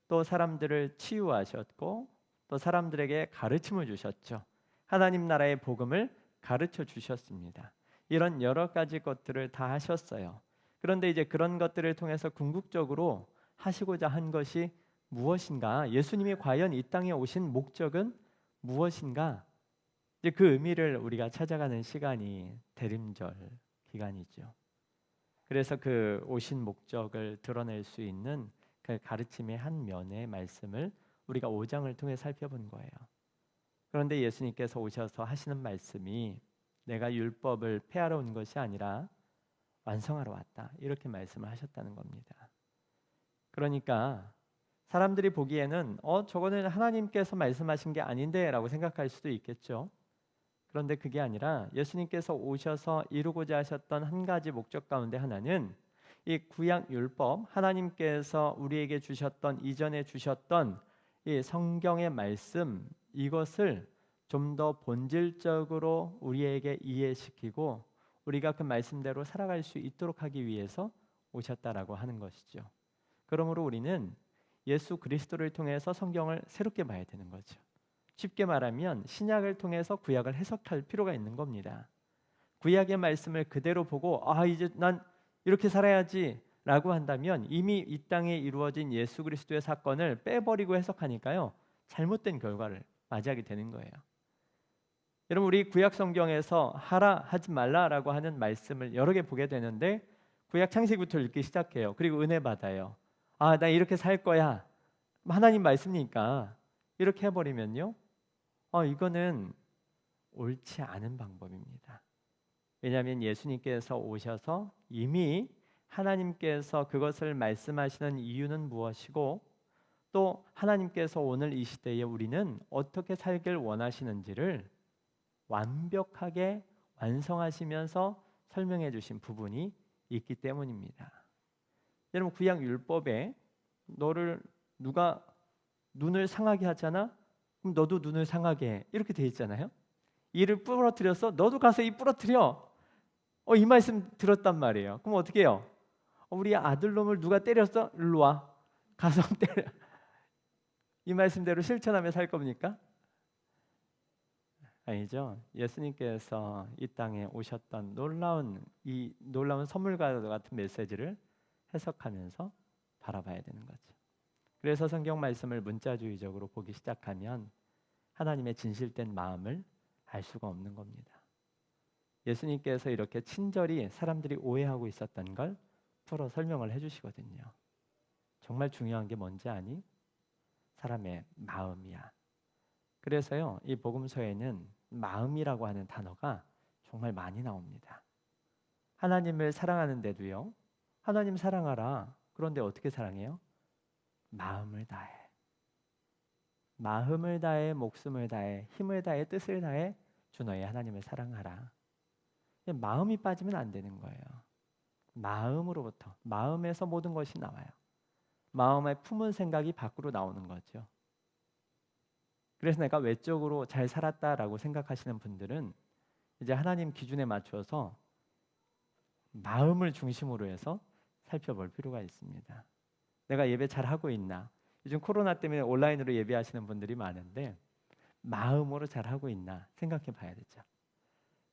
Speaker 1: 또 사람들을 치유하셨고 또 사람들에게 가르침을 주셨죠. 하나님 나라의 복음을 가르쳐 주셨습니다. 이런 여러 가지 것들을 다 하셨어요. 그런데 이제 그런 것들을 통해서 궁극적으로 하시고자 한 것이 무엇인가? 예수님이 과연 이 땅에 오신 목적은 무엇인가? 이제 그 의미를 우리가 찾아가는 시간이 대림절 기간이죠. 그래서 그 오신 목적을 드러낼 수 있는 그 가르침의 한 면의 말씀을 우리가 5장을 통해 살펴본 거예요. 그런데 예수님께서 오셔서 하시는 말씀이 내가 율법을 폐하러 온 것이 아니라 완성하러 왔다. 이렇게 말씀을 하셨다는 겁니다. 그러니까 사람들이 보기에는 저거는 하나님께서 말씀하신 게 아닌데 라고 생각할 수도 있겠죠. 그런데 그게 아니라 예수님께서 오셔서 이루고자 하셨던 한 가지 목적 가운데 하나는 이 구약 율법, 하나님께서 우리에게 주셨던 이전에 주셨던 이 성경의 말씀, 이것을 좀 더 본질적으로 우리에게 이해시키고 우리가 그 말씀대로 살아갈 수 있도록 하기 위해서 오셨다라고 하는 것이죠. 그러므로 우리는 예수 그리스도를 통해서 성경을 새롭게 봐야 되는 거죠. 쉽게 말하면 신약을 통해서 구약을 해석할 필요가 있는 겁니다. 구약의 말씀을 그대로 보고 이제 난 이렇게 살아야지 라고 한다면 이미 이 땅에 이루어진 예수 그리스도의 사건을 빼버리고 해석하니까요, 잘못된 결과를 맞이하게 되는 거예요. 여러분, 우리 구약 성경에서 하라 하지 말라라고 하는 말씀을 여러 개 보게 되는데 구약 창세기부터 읽기 시작해요. 그리고 은혜 받아요. 나 이렇게 살 거야. 하나님 말씀이니까 이렇게 해버리면요, 이거는 옳지 않은 방법입니다. 왜냐하면 예수님께서 오셔서 이미 하나님께서 그것을 말씀하시는 이유는 무엇이고 또 하나님께서 오늘 이 시대에 우리는 어떻게 살길 원하시는지를 완벽하게 완성하시면서 설명해 주신 부분이 있기 때문입니다. 여러분, 구약 율법에 너를 누가 눈을 상하게 하잖아? 그럼 너도 눈을 상하게 해. 이렇게 돼 있잖아요. 이를 부러뜨려서 너도 가서 이 부러뜨려. 이 말씀 들었단 말이에요. 그럼 어떻게 해요? 우리 아들놈을 누가 때렸어? 일로 와. 가서 때려. 이 말씀대로 실천하며 살 겁니까? 아니죠. 예수님께서 이 땅에 오셨던 이 놀라운 선물과 같은 메시지를 해석하면서 바라봐야 되는 거죠. 그래서 성경 말씀을 문자주의적으로 보기 시작하면 하나님의 진실된 마음을 알 수가 없는 겁니다. 예수님께서 이렇게 친절히 사람들이 오해하고 있었던 걸 풀어 설명을 해주시거든요. 정말 중요한 게 뭔지 아니? 사람의 마음이야. 그래서요, 이 복음서에는 마음이라고 하는 단어가 정말 많이 나옵니다. 하나님을 사랑하는데도요, 하나님 사랑하라. 그런데 어떻게 사랑해요? 마음을 다해. 마음을 다해, 목숨을 다해, 힘을 다해, 뜻을 다해 주 너의 하나님을 사랑하라. 마음이 빠지면 안 되는 거예요. 마음으로부터, 마음에서 모든 것이 나와요. 마음에 품은 생각이 밖으로 나오는 거죠. 그래서 내가 외적으로 잘 살았다라고 생각하시는 분들은 이제 하나님 기준에 맞춰서 마음을 중심으로 해서 살펴볼 필요가 있습니다. 내가 예배 잘 하고 있나? 요즘 코로나 때문에 온라인으로 예배하시는 분들이 많은데 마음으로 잘 하고 있나 생각해 봐야 되죠.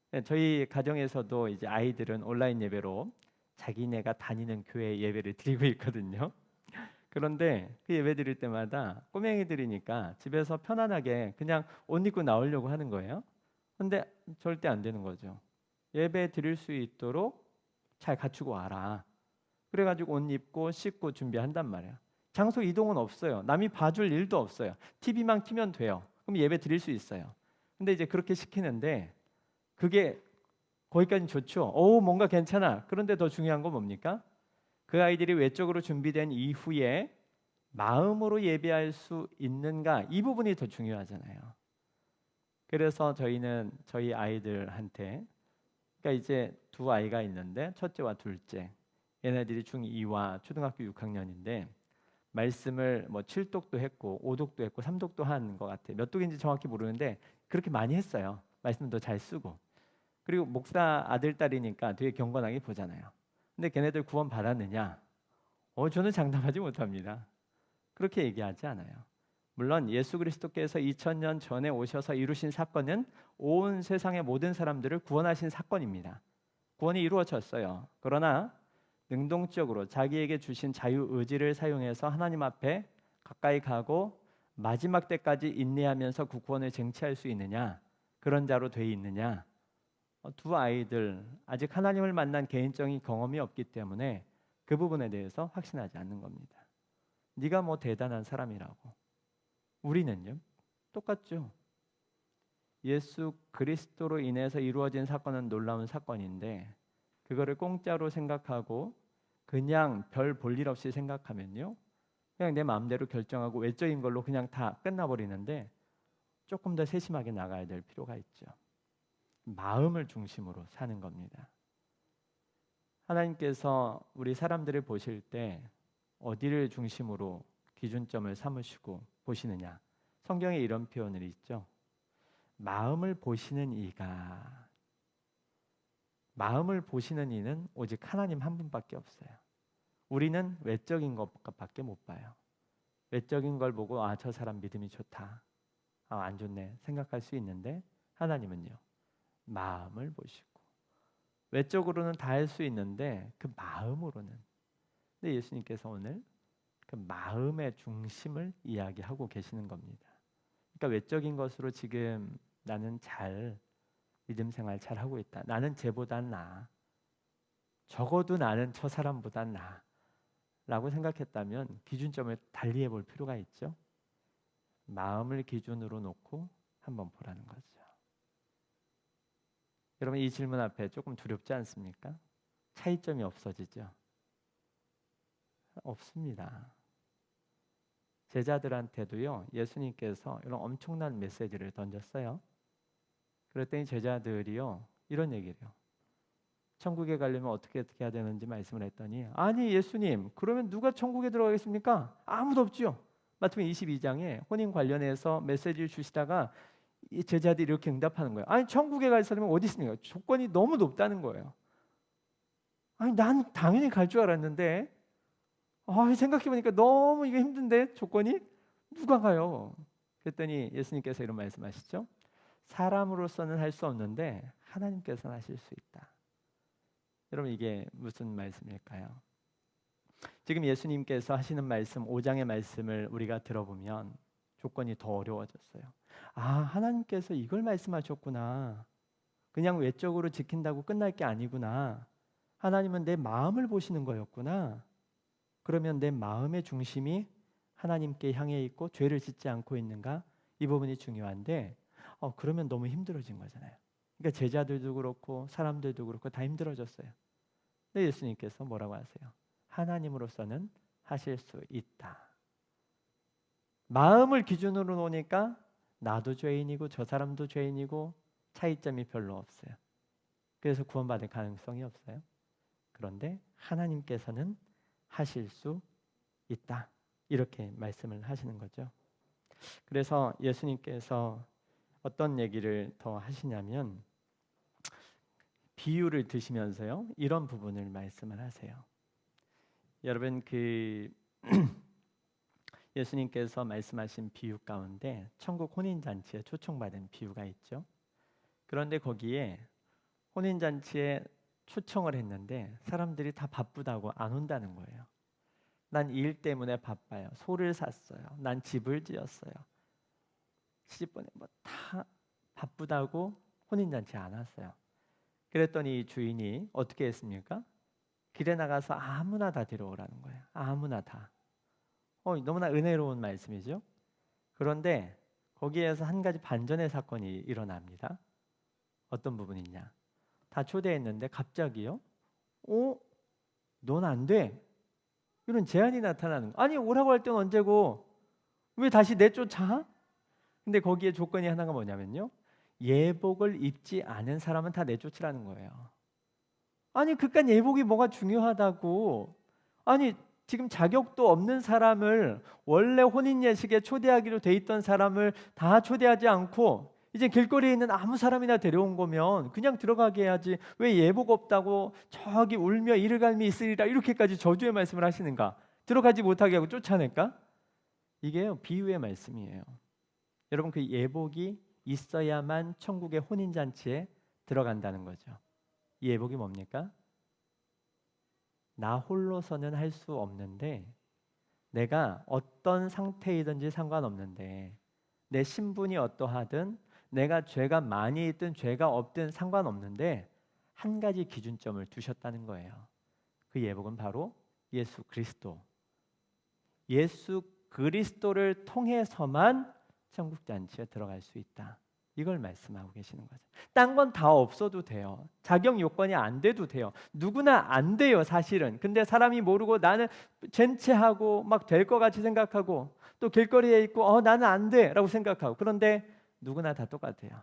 Speaker 1: 네, 저희 가정에서도 이제 아이들은 온라인 예배로 자기네가 다니는 교회 예배를 드리고 있거든요. 그런데 그 예배 드릴 때마다 꼬맹이들이니까 집에서 편안하게 그냥 옷 입고 나오려고 하는 거예요. 근데 절대 안 되는 거죠. 예배 드릴 수 있도록 잘 갖추고 와라. 그래가지고 옷 입고 씻고 준비한단 말이야. 장소 이동은 없어요. 남이 봐줄 일도 없어요. TV만 키면 돼요. 그럼 예배 드릴 수 있어요. 근데 이제 그렇게 시키는데 그게 거기까지는 좋죠. 뭔가 괜찮아. 그런데 더 중요한 건 뭡니까? 그 아이들이 외적으로 준비된 이후에 마음으로 예배할 수 있는가? 이 부분이 더 중요하잖아요. 그래서 저희는 저희 아이들한테, 그러니까 이제 두 아이가 있는데 첫째와 둘째, 얘네들이 중2와 초등학교 6학년인데 말씀을 뭐 7독도 했고 5독도 했고 3독도 한 것 같아요. 몇 독인지 정확히 모르는데 그렇게 많이 했어요. 말씀도 잘 쓰고. 그리고 목사 아들 딸이니까 되게 경건하게 보잖아요. 근데 걔네들 구원 받았느냐? 저는 장담하지 못합니다. 그렇게 얘기하지 않아요. 물론 예수 그리스도께서 2000년 전에 오셔서 이루신 사건은 온 세상의 모든 사람들을 구원하신 사건입니다. 구원이 이루어졌어요. 그러나 능동적으로 자기에게 주신 자유의지를 사용해서 하나님 앞에 가까이 가고 마지막 때까지 인내하면서 그 구원을 쟁취할 수 있느냐, 그런 자로 돼 있느냐. 두 아이들 아직 하나님을 만난 개인적인 경험이 없기 때문에 그 부분에 대해서 확신하지 않는 겁니다. 네가 뭐 대단한 사람이라고. 우리는요, 똑같죠. 예수 그리스도로 인해서 이루어진 사건은 놀라운 사건인데 그거를 공짜로 생각하고 그냥 별 볼 일 없이 생각하면요, 그냥 내 마음대로 결정하고 외적인 걸로 그냥 다 끝나버리는데 조금 더 세심하게 나가야 될 필요가 있죠. 마음을 중심으로 사는 겁니다. 하나님께서 우리 사람들을 보실 때 어디를 중심으로 기준점을 삼으시고 보시느냐? 성경에 이런 표현을 있죠. 마음을 보시는 이가, 마음을 보시는 이는 오직 하나님 한 분밖에 없어요. 우리는 외적인 것밖에 못 봐요. 외적인 걸 보고 저 사람 믿음이 좋다, 안 좋네 생각할 수 있는데 하나님은요, 마음을 보시고 외적으로는 다 할 수 있는데 그 마음으로는. 근데 예수님께서 오늘 그 마음의 중심을 이야기하고 계시는 겁니다. 그러니까 외적인 것으로 지금 나는 잘 믿음 생활 잘 하고 있다, 나는 쟤보단 나아, 적어도 나는 저 사람보단 나아 라고 생각했다면 기준점을 달리해 볼 필요가 있죠. 마음을 기준으로 놓고 한번 보라는 거죠. 여러분, 이 질문 앞에 조금 두렵지 않습니까? 차이점이 없어지죠? 없습니다. 제자들한테도요, 예수님께서 이런 엄청난 메시지를 던졌어요. 그랬더니 제자들이요, 이런 얘기를 해요. 천국에 가려면 어떻게 해야 되는지 말씀을 했더니, 아니 예수님, 그러면 누가 천국에 들어가겠습니까? 아무도 없죠. 마태복음 22장에 혼인 관련해서 메시지를 주시다가 이 제자들이 이렇게 응답하는 거예요. 아니 천국에 갈 사람은 어디 있습니까? 조건이 너무 높다는 거예요. 아니 난 당연히 갈 줄 알았는데 생각해보니까 너무 이게 힘든데 조건이 누가 가요? 그랬더니 예수님께서 이런 말씀하시죠. 사람으로서는 할 수 없는데 하나님께서는 하실 수 있다. 여러분, 이게 무슨 말씀일까요? 지금 예수님께서 하시는 말씀 5장의 말씀을 우리가 들어보면 조건이 더 어려워졌어요. 하나님께서 이걸 말씀하셨구나. 그냥 외적으로 지킨다고 끝날 게 아니구나. 하나님은 내 마음을 보시는 거였구나. 그러면 내 마음의 중심이 하나님께 향해 있고 죄를 짓지 않고 있는가? 이 부분이 중요한데 그러면 너무 힘들어진 거잖아요. 그러니까 제자들도 그렇고 사람들도 그렇고 다 힘들어졌어요. 근데 예수님께서 뭐라고 하세요? 하나님으로서는 하실 수 있다. 마음을 기준으로 놓으니까 나도 죄인이고 저 사람도 죄인이고 차이점이 별로 없어요. 그래서 구원받을 가능성이 없어요. 그런데 하나님께서는 하실 수 있다. 이렇게 말씀을 하시는 거죠. 그래서 예수님께서 어떤 얘기를 더 하시냐면 비유를 드시면서요. 이런 부분을 말씀을 하세요. 여러분 예수님께서 말씀하신 비유 가운데 천국 혼인잔치에 초청받은 비유가 있죠. 그런데 거기에 혼인잔치에 초청을 했는데 사람들이 다 바쁘다고 안 온다는 거예요. 난 일 때문에 바빠요. 소를 샀어요. 난 집을 지었어요. 시집보내 다 바쁘다고 혼인잔치에 안 왔어요. 그랬더니 주인이 어떻게 했습니까? 길에 나가서 아무나 다 데려오라는 거예요. 아무나 다. 너무나 은혜로운 말씀이죠. 그런데 거기에서 한 가지 반전의 사건이 일어납니다. 어떤 부분이냐? 다 초대했는데 갑자기요? 넌 안 돼. 이런 제한이 나타나는 거. 아니 오라고 할 때는 언제고 왜 다시 내쫓아? 근데 거기에 조건이 하나가 뭐냐면요. 예복을 입지 않은 사람은 다 내쫓으라는 거예요. 아니 그깟 예복이 뭐가 중요하다고. 아니 지금 자격도 없는 사람을 원래 혼인 예식에 초대하기로 돼 있던 사람을 다 초대하지 않고 이제 길거리에 있는 아무 사람이나 데려온 거면 그냥 들어가게 해야지 왜 예복 없다고 저기 울며 이르갈미 있으리라 이렇게까지 저주의 말씀을 하시는가? 들어가지 못하게 하고 쫓아낼까? 이게요 비유의 말씀이에요. 여러분 그 예복이 있어야만 천국의 혼인잔치에 들어간다는 거죠. 이 예복이 뭡니까? 나 홀로서는 할 수 없는데 내가 어떤 상태이든지 상관없는데 내 신분이 어떠하든 내가 죄가 많이 있든 죄가 없든 상관없는데 한 가지 기준점을 두셨다는 거예요. 그 예복은 바로 예수 그리스도. 예수 그리스도를 통해서만 천국 잔치에 들어갈 수 있다. 이걸 말씀하고 계시는 거죠. 딴 건 다 없어도 돼요. 자격 요건이 안 돼도 돼요. 누구나 안 돼요, 사실은. 근데 사람이 모르고 나는 젠체하고 막 될 것 같이 생각하고 또 길거리에 있고 나는 안 돼라고 생각하고 그런데 누구나 다 똑같아요.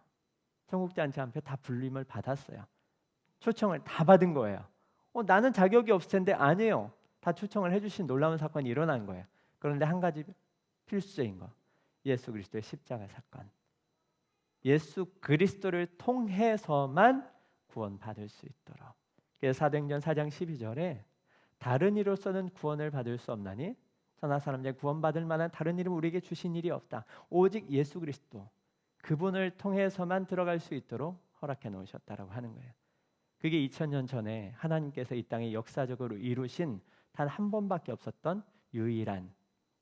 Speaker 1: 천국 잔치 앞에 다 불림을 받았어요. 초청을 다 받은 거예요. 나는 자격이 없을 텐데 아니에요. 다 초청을 해주신 놀라운 사건이 일어난 거예요. 그런데 한 가지 필수적인 거. 예수 그리스도의 십자가 사건. 예수 그리스도를 통해서만 구원받을 수 있도록. 그래서 사도행전 4장 12절에 다른 이로서는 구원을 받을 수 없나니 천하 사람들이 구원받을 만한 다른 이름 우리에게 주신 일이 없다. 오직 예수 그리스도 그분을 통해서만 들어갈 수 있도록 허락해 놓으셨다라고 하는 거예요. 그게 2000년 전에 하나님께서 이 땅에 역사적으로 이루신 단 한 번밖에 없었던 유일한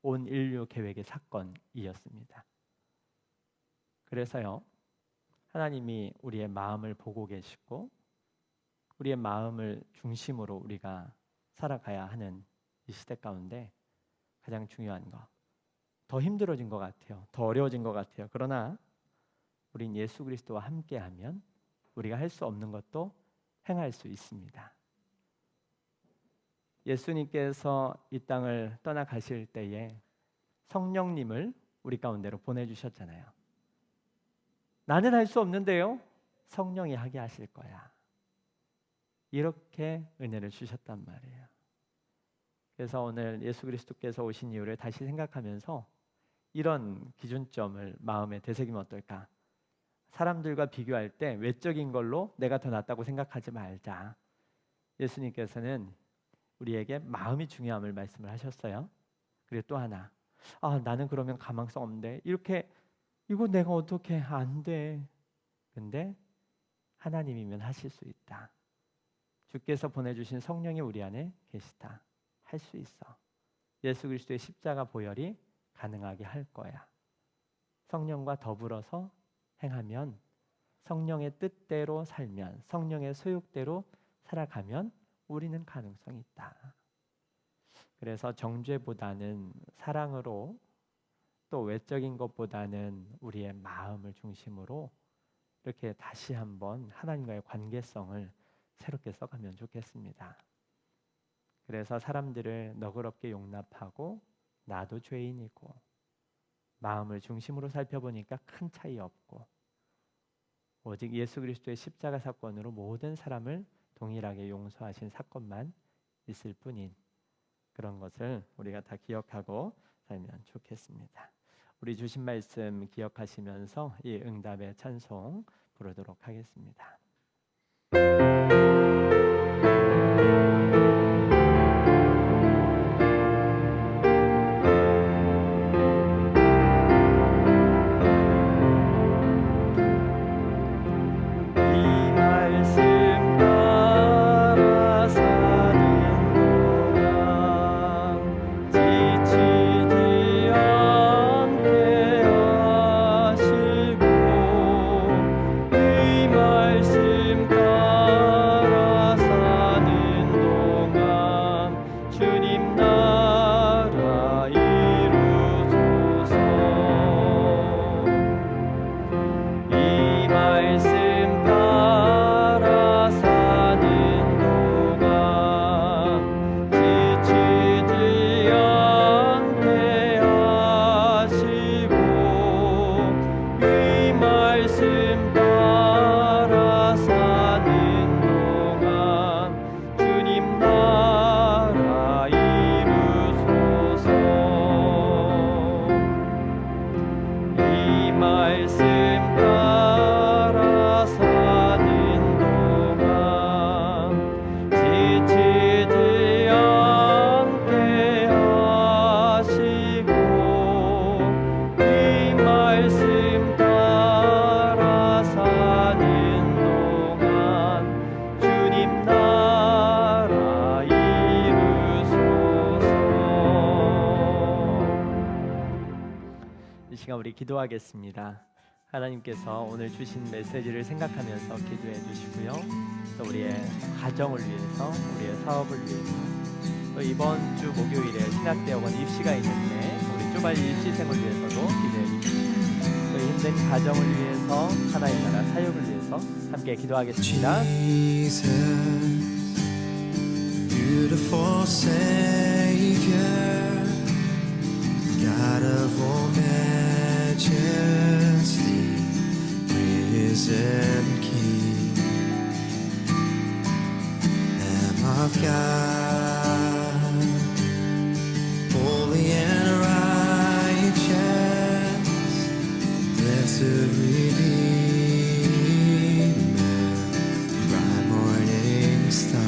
Speaker 1: 온 인류 계획의 사건이었습니다. 그래서요. 하나님이 우리의 마음을 보고 계시고 우리의 마음을 중심으로 우리가 살아가야 하는 이 시대 가운데 가장 중요한 거. 더 힘들어진 것 같아요. 더 어려워진 것 같아요. 그러나 우린 예수 그리스도와 함께하면 우리가 할 수 없는 것도 행할 수 있습니다. 예수님께서 이 땅을 떠나가실 때에 성령님을 우리 가운데로 보내주셨잖아요. 나는 할 수 없는데요. 성령이 하게 하실 거야. 이렇게 은혜를 주셨단 말이에요. 그래서 오늘 예수 그리스도께서 오신 이유를 다시 생각하면서 이런 기준점을 마음에 되새기면 어떨까? 사람들과 비교할 때 외적인 걸로 내가 더 낫다고 생각하지 말자. 예수님께서는 우리에게 마음이 중요함을 말씀을 하셨어요. 그리고 또 하나, 나는 그러면 가망성 없는데 이거 내가 어떻게 안 돼? 근데 하나님이면 하실 수 있다. 주께서 보내주신 성령이 우리 안에 계시다. 할 수 있어. 예수 그리스도의 십자가 보혈이 가능하게 할 거야. 성령과 더불어서 행하면 성령의 뜻대로 살면 성령의 소욕대로 살아가면 우리는 가능성이 있다. 그래서 정죄보다는 사랑으로 또 외적인 것보다는 우리의 마음을 중심으로 이렇게 다시 한번 하나님과의 관계성을 새롭게 써가면 좋겠습니다. 그래서 사람들을 너그럽게 용납하고 나도 죄인이고 마음을 중심으로 살펴보니까 큰 차이 없고 오직 예수 그리스도의 십자가 사건으로 모든 사람을 동일하게 용서하신 사건만 있을 뿐인 그런 것을 우리가 다 기억하고 살면 좋겠습니다. 우리 주신 말씀 기억하시면서 이 응답의 찬송 부르도록 하겠습니다. 우리 기도하겠습니다. 하나님께서 오늘 주신 메시지를 생각하면서 기도해 주시고요. 또 우리의 가정을 위해서, 우리의 사업을 위해서, 또 이번 주 목요일에 신학대학원 입시가 있는데 우리 쭈발리 입시생을 위해서도 기도해 주시고, 또 힘든 가정을 위해서, 하나님 나라 사역을 위해서 함께 기도하겠습니다.
Speaker 5: Jesus, beautiful Savior, God of all majesty, risen King, Lamb of God, holy and righteous, blessed Redeemer, bright morning star,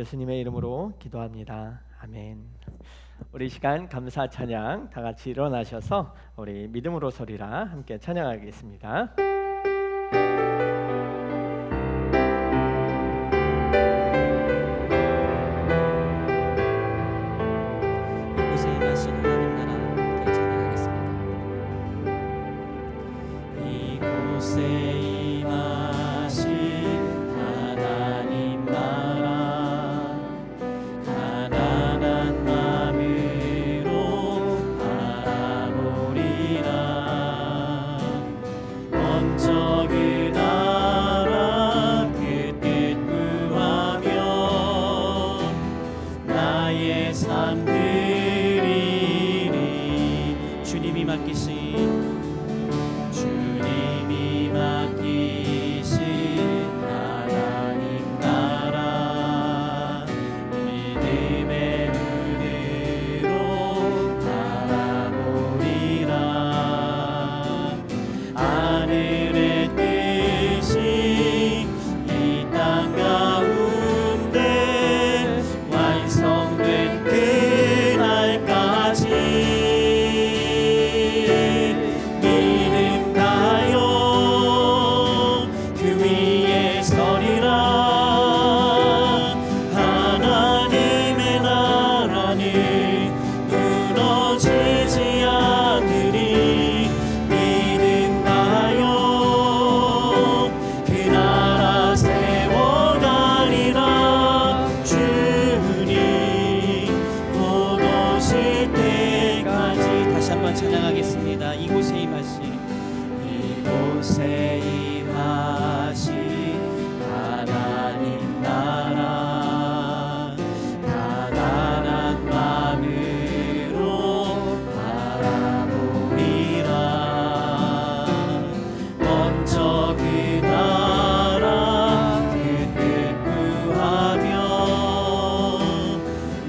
Speaker 1: 예수님의 이름으로 기도합니다. 아멘. 우리 시간 감사 찬양 다 같이 일어나셔서 우리 믿음으로 서리라 함께 찬양하겠습니다.
Speaker 2: 이곳에 임하신 하나님 나라 함께 찬양하겠습니다. 이곳에 임하신 하나님 나라 가난한 마음으로 바라보리라. 먼저 그 나라 그 뜻 구하며 나의 삶 드리리. 주님이 맡기신 하나님 나라 믿음의 눈으로 바라보리라. 하늘의 뜻이 이 땅 가운데 완성된 그날까지 믿음 다요 그 위에 서리라. 하나님의 나라는 무너지지 않으리. 믿음 다요 그 나라 세워가리라. 주님 곧 오실 때까지. 다시 한번 찬양하겠습니다. 이곳에 임하신 하나님 나라 가난한 마음으로 바라보리라. 먼저 그 나라 그 뜻 구하며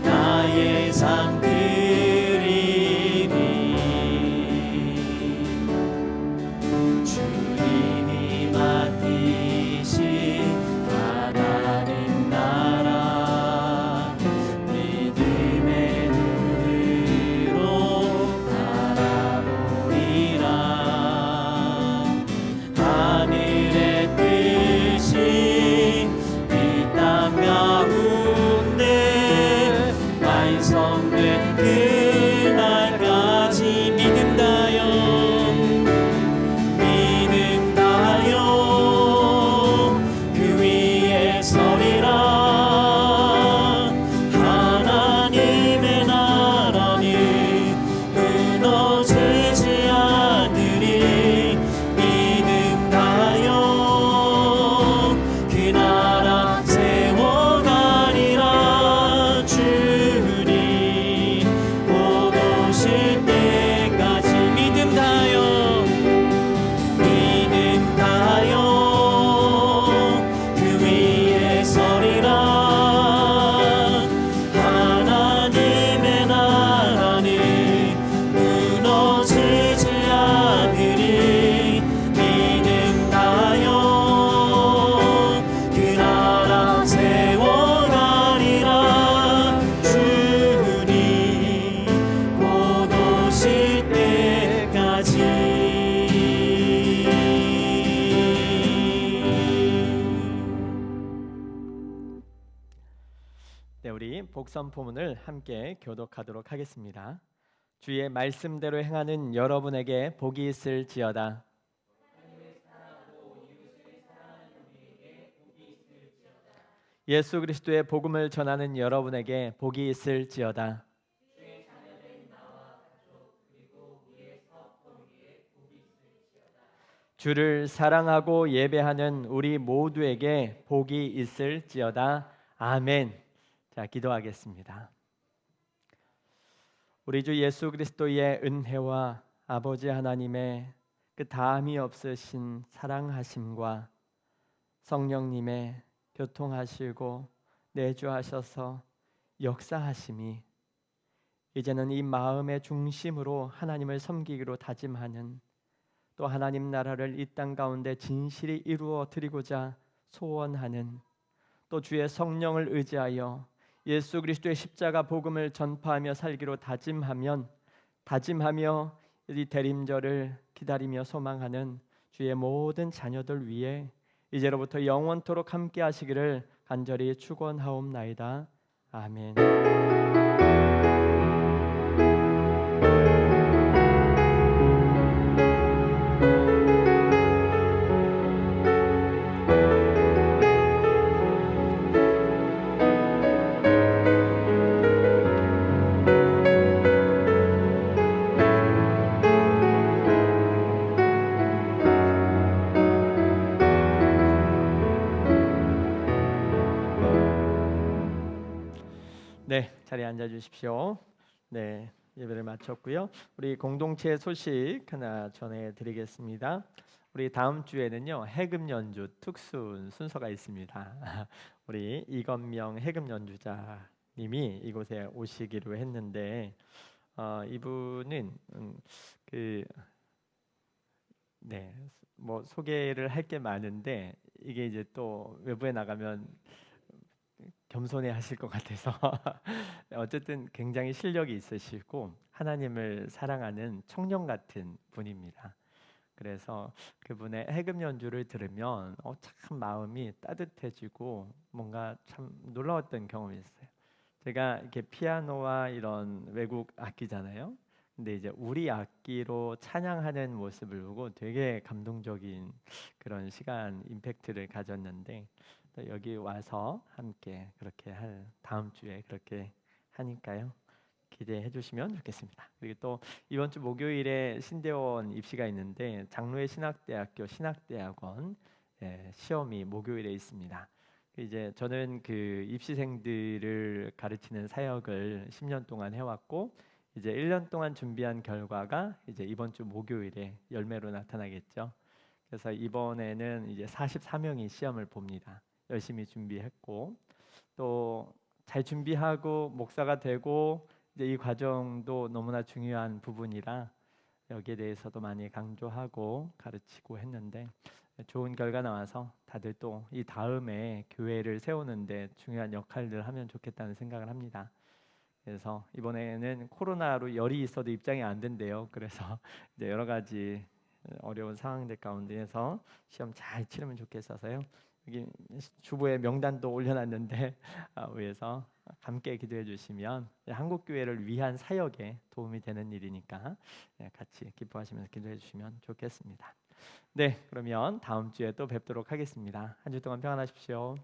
Speaker 2: 나의 삶 드리리. 주님이 맡기신 하나님 나라 믿음의 눈으로 바라보리라. 하늘의 뜻이 이 땅 가운데 완성된 그날까지 믿음 다요 그 위에 서리라. 하나님의 나라는 무너지지 않으리. 믿음 다요 그 나라 세워가리라. 주님 곧 오실 때까지 믿음 다요 그 위에 서리라. 하나님의 나라는 무너지지 않으리. 믿음 다요 그 나라 세워가리라. 주님 곧 오실 때까지.
Speaker 1: 네, 우리 복선 포문을 함께 교독하도록 하겠습니다. 주의 말씀대로 행하는 여러분에게 복이 있을지어다. 예수 그리스도의 복음을 전하는 여러분에게 복이 있을지어다. 주를 사랑하고 예배하는 우리 모두에게 복이 있을지어다. 아멘. 자, 기도하겠습니다. 우리 주 예수 그리스도의 은혜와 아버지 하나님의 그 다함이 없으신 사랑하심과 성령님의 교통하시고 내주하셔서 역사하심이 이제는 이 마음의 중심으로 하나님을 섬기기로 다짐하는, 또 하나님 나라를 이 땅 가운데 진실이 이루어 드리고자 소원하는, 또 주의 성령을 의지하여 예수 그리스도의 십자가 복음을 전파하며 살기로 다짐하며 이 대림절을 기다리며 소망하는 주의 모든 자녀들 위해 이제로부터 영원토록 함께 하시기를 간절히 축원하옵나이다. 아멘. 네, 자리에 앉아 주십시오. 네, 예배를 마쳤고요. 우리 공동체 소식 하나 전해드리겠습니다. 우리 다음 주에는요 해금 연주 특수 순서가 있습니다. 우리 이건명 해금 연주자님이 이곳에 오시기로 했는데 이분은 뭐 소개를 할 게 많은데 이게 이제 또 외부에 나가면 겸손해 하실 것 같아서 어쨌든 굉장히 실력이 있으시고 하나님을 사랑하는 청년 같은 분입니다. 그래서 그분의 해금 연주를 들으면 참 마음이 따뜻해지고 뭔가 참 놀라웠던 경험이 있어요. 제가 이렇게 피아노와 이런 외국 악기잖아요. 근데 이제 우리 악기로 찬양하는 모습을 보고 되게 감동적인 그런 시간 임팩트를 가졌는데 또 여기 와서 함께 그렇게 할 다음 주에 그렇게 하니까요. 기대해 주시면 좋겠습니다. 그리고 또 이번 주 목요일에 신대원 입시가 있는데 장로의 신학대학교 신학대학원 시험이 목요일에 있습니다. 이제 저는 그 입시생들을 가르치는 사역을 10년 동안 해왔고 이제 1년 동안 준비한 결과가 이제 이번 주 목요일에 열매로 나타나겠죠. 그래서 이번에는 이제 44명이 시험을 봅니다. 열심히 준비했고 또 잘 준비하고 목사가 되고 이제 이 과정도 너무나 중요한 부분이라 여기에 대해서도 많이 강조하고 가르치고 했는데 좋은 결과 나와서 다들 또 이 다음에 교회를 세우는데 중요한 역할을 하면 좋겠다는 생각을 합니다. 그래서 이번에는 코로나로 열이 있어도 입장이 안 된대요. 그래서 이제 여러 가지 어려운 상황들 가운데에서 시험 잘 치르면 좋겠어서요. 여기 주보에 명단도 올려놨는데 위에서 함께 기도해 주시면 한국 교회를 위한 사역에 도움이 되는 일이니까 같이 기뻐하시면서 기도해 주시면 좋겠습니다. 네, 그러면 다음 주에 또 뵙도록 하겠습니다. 한 주 동안 평안하십시오.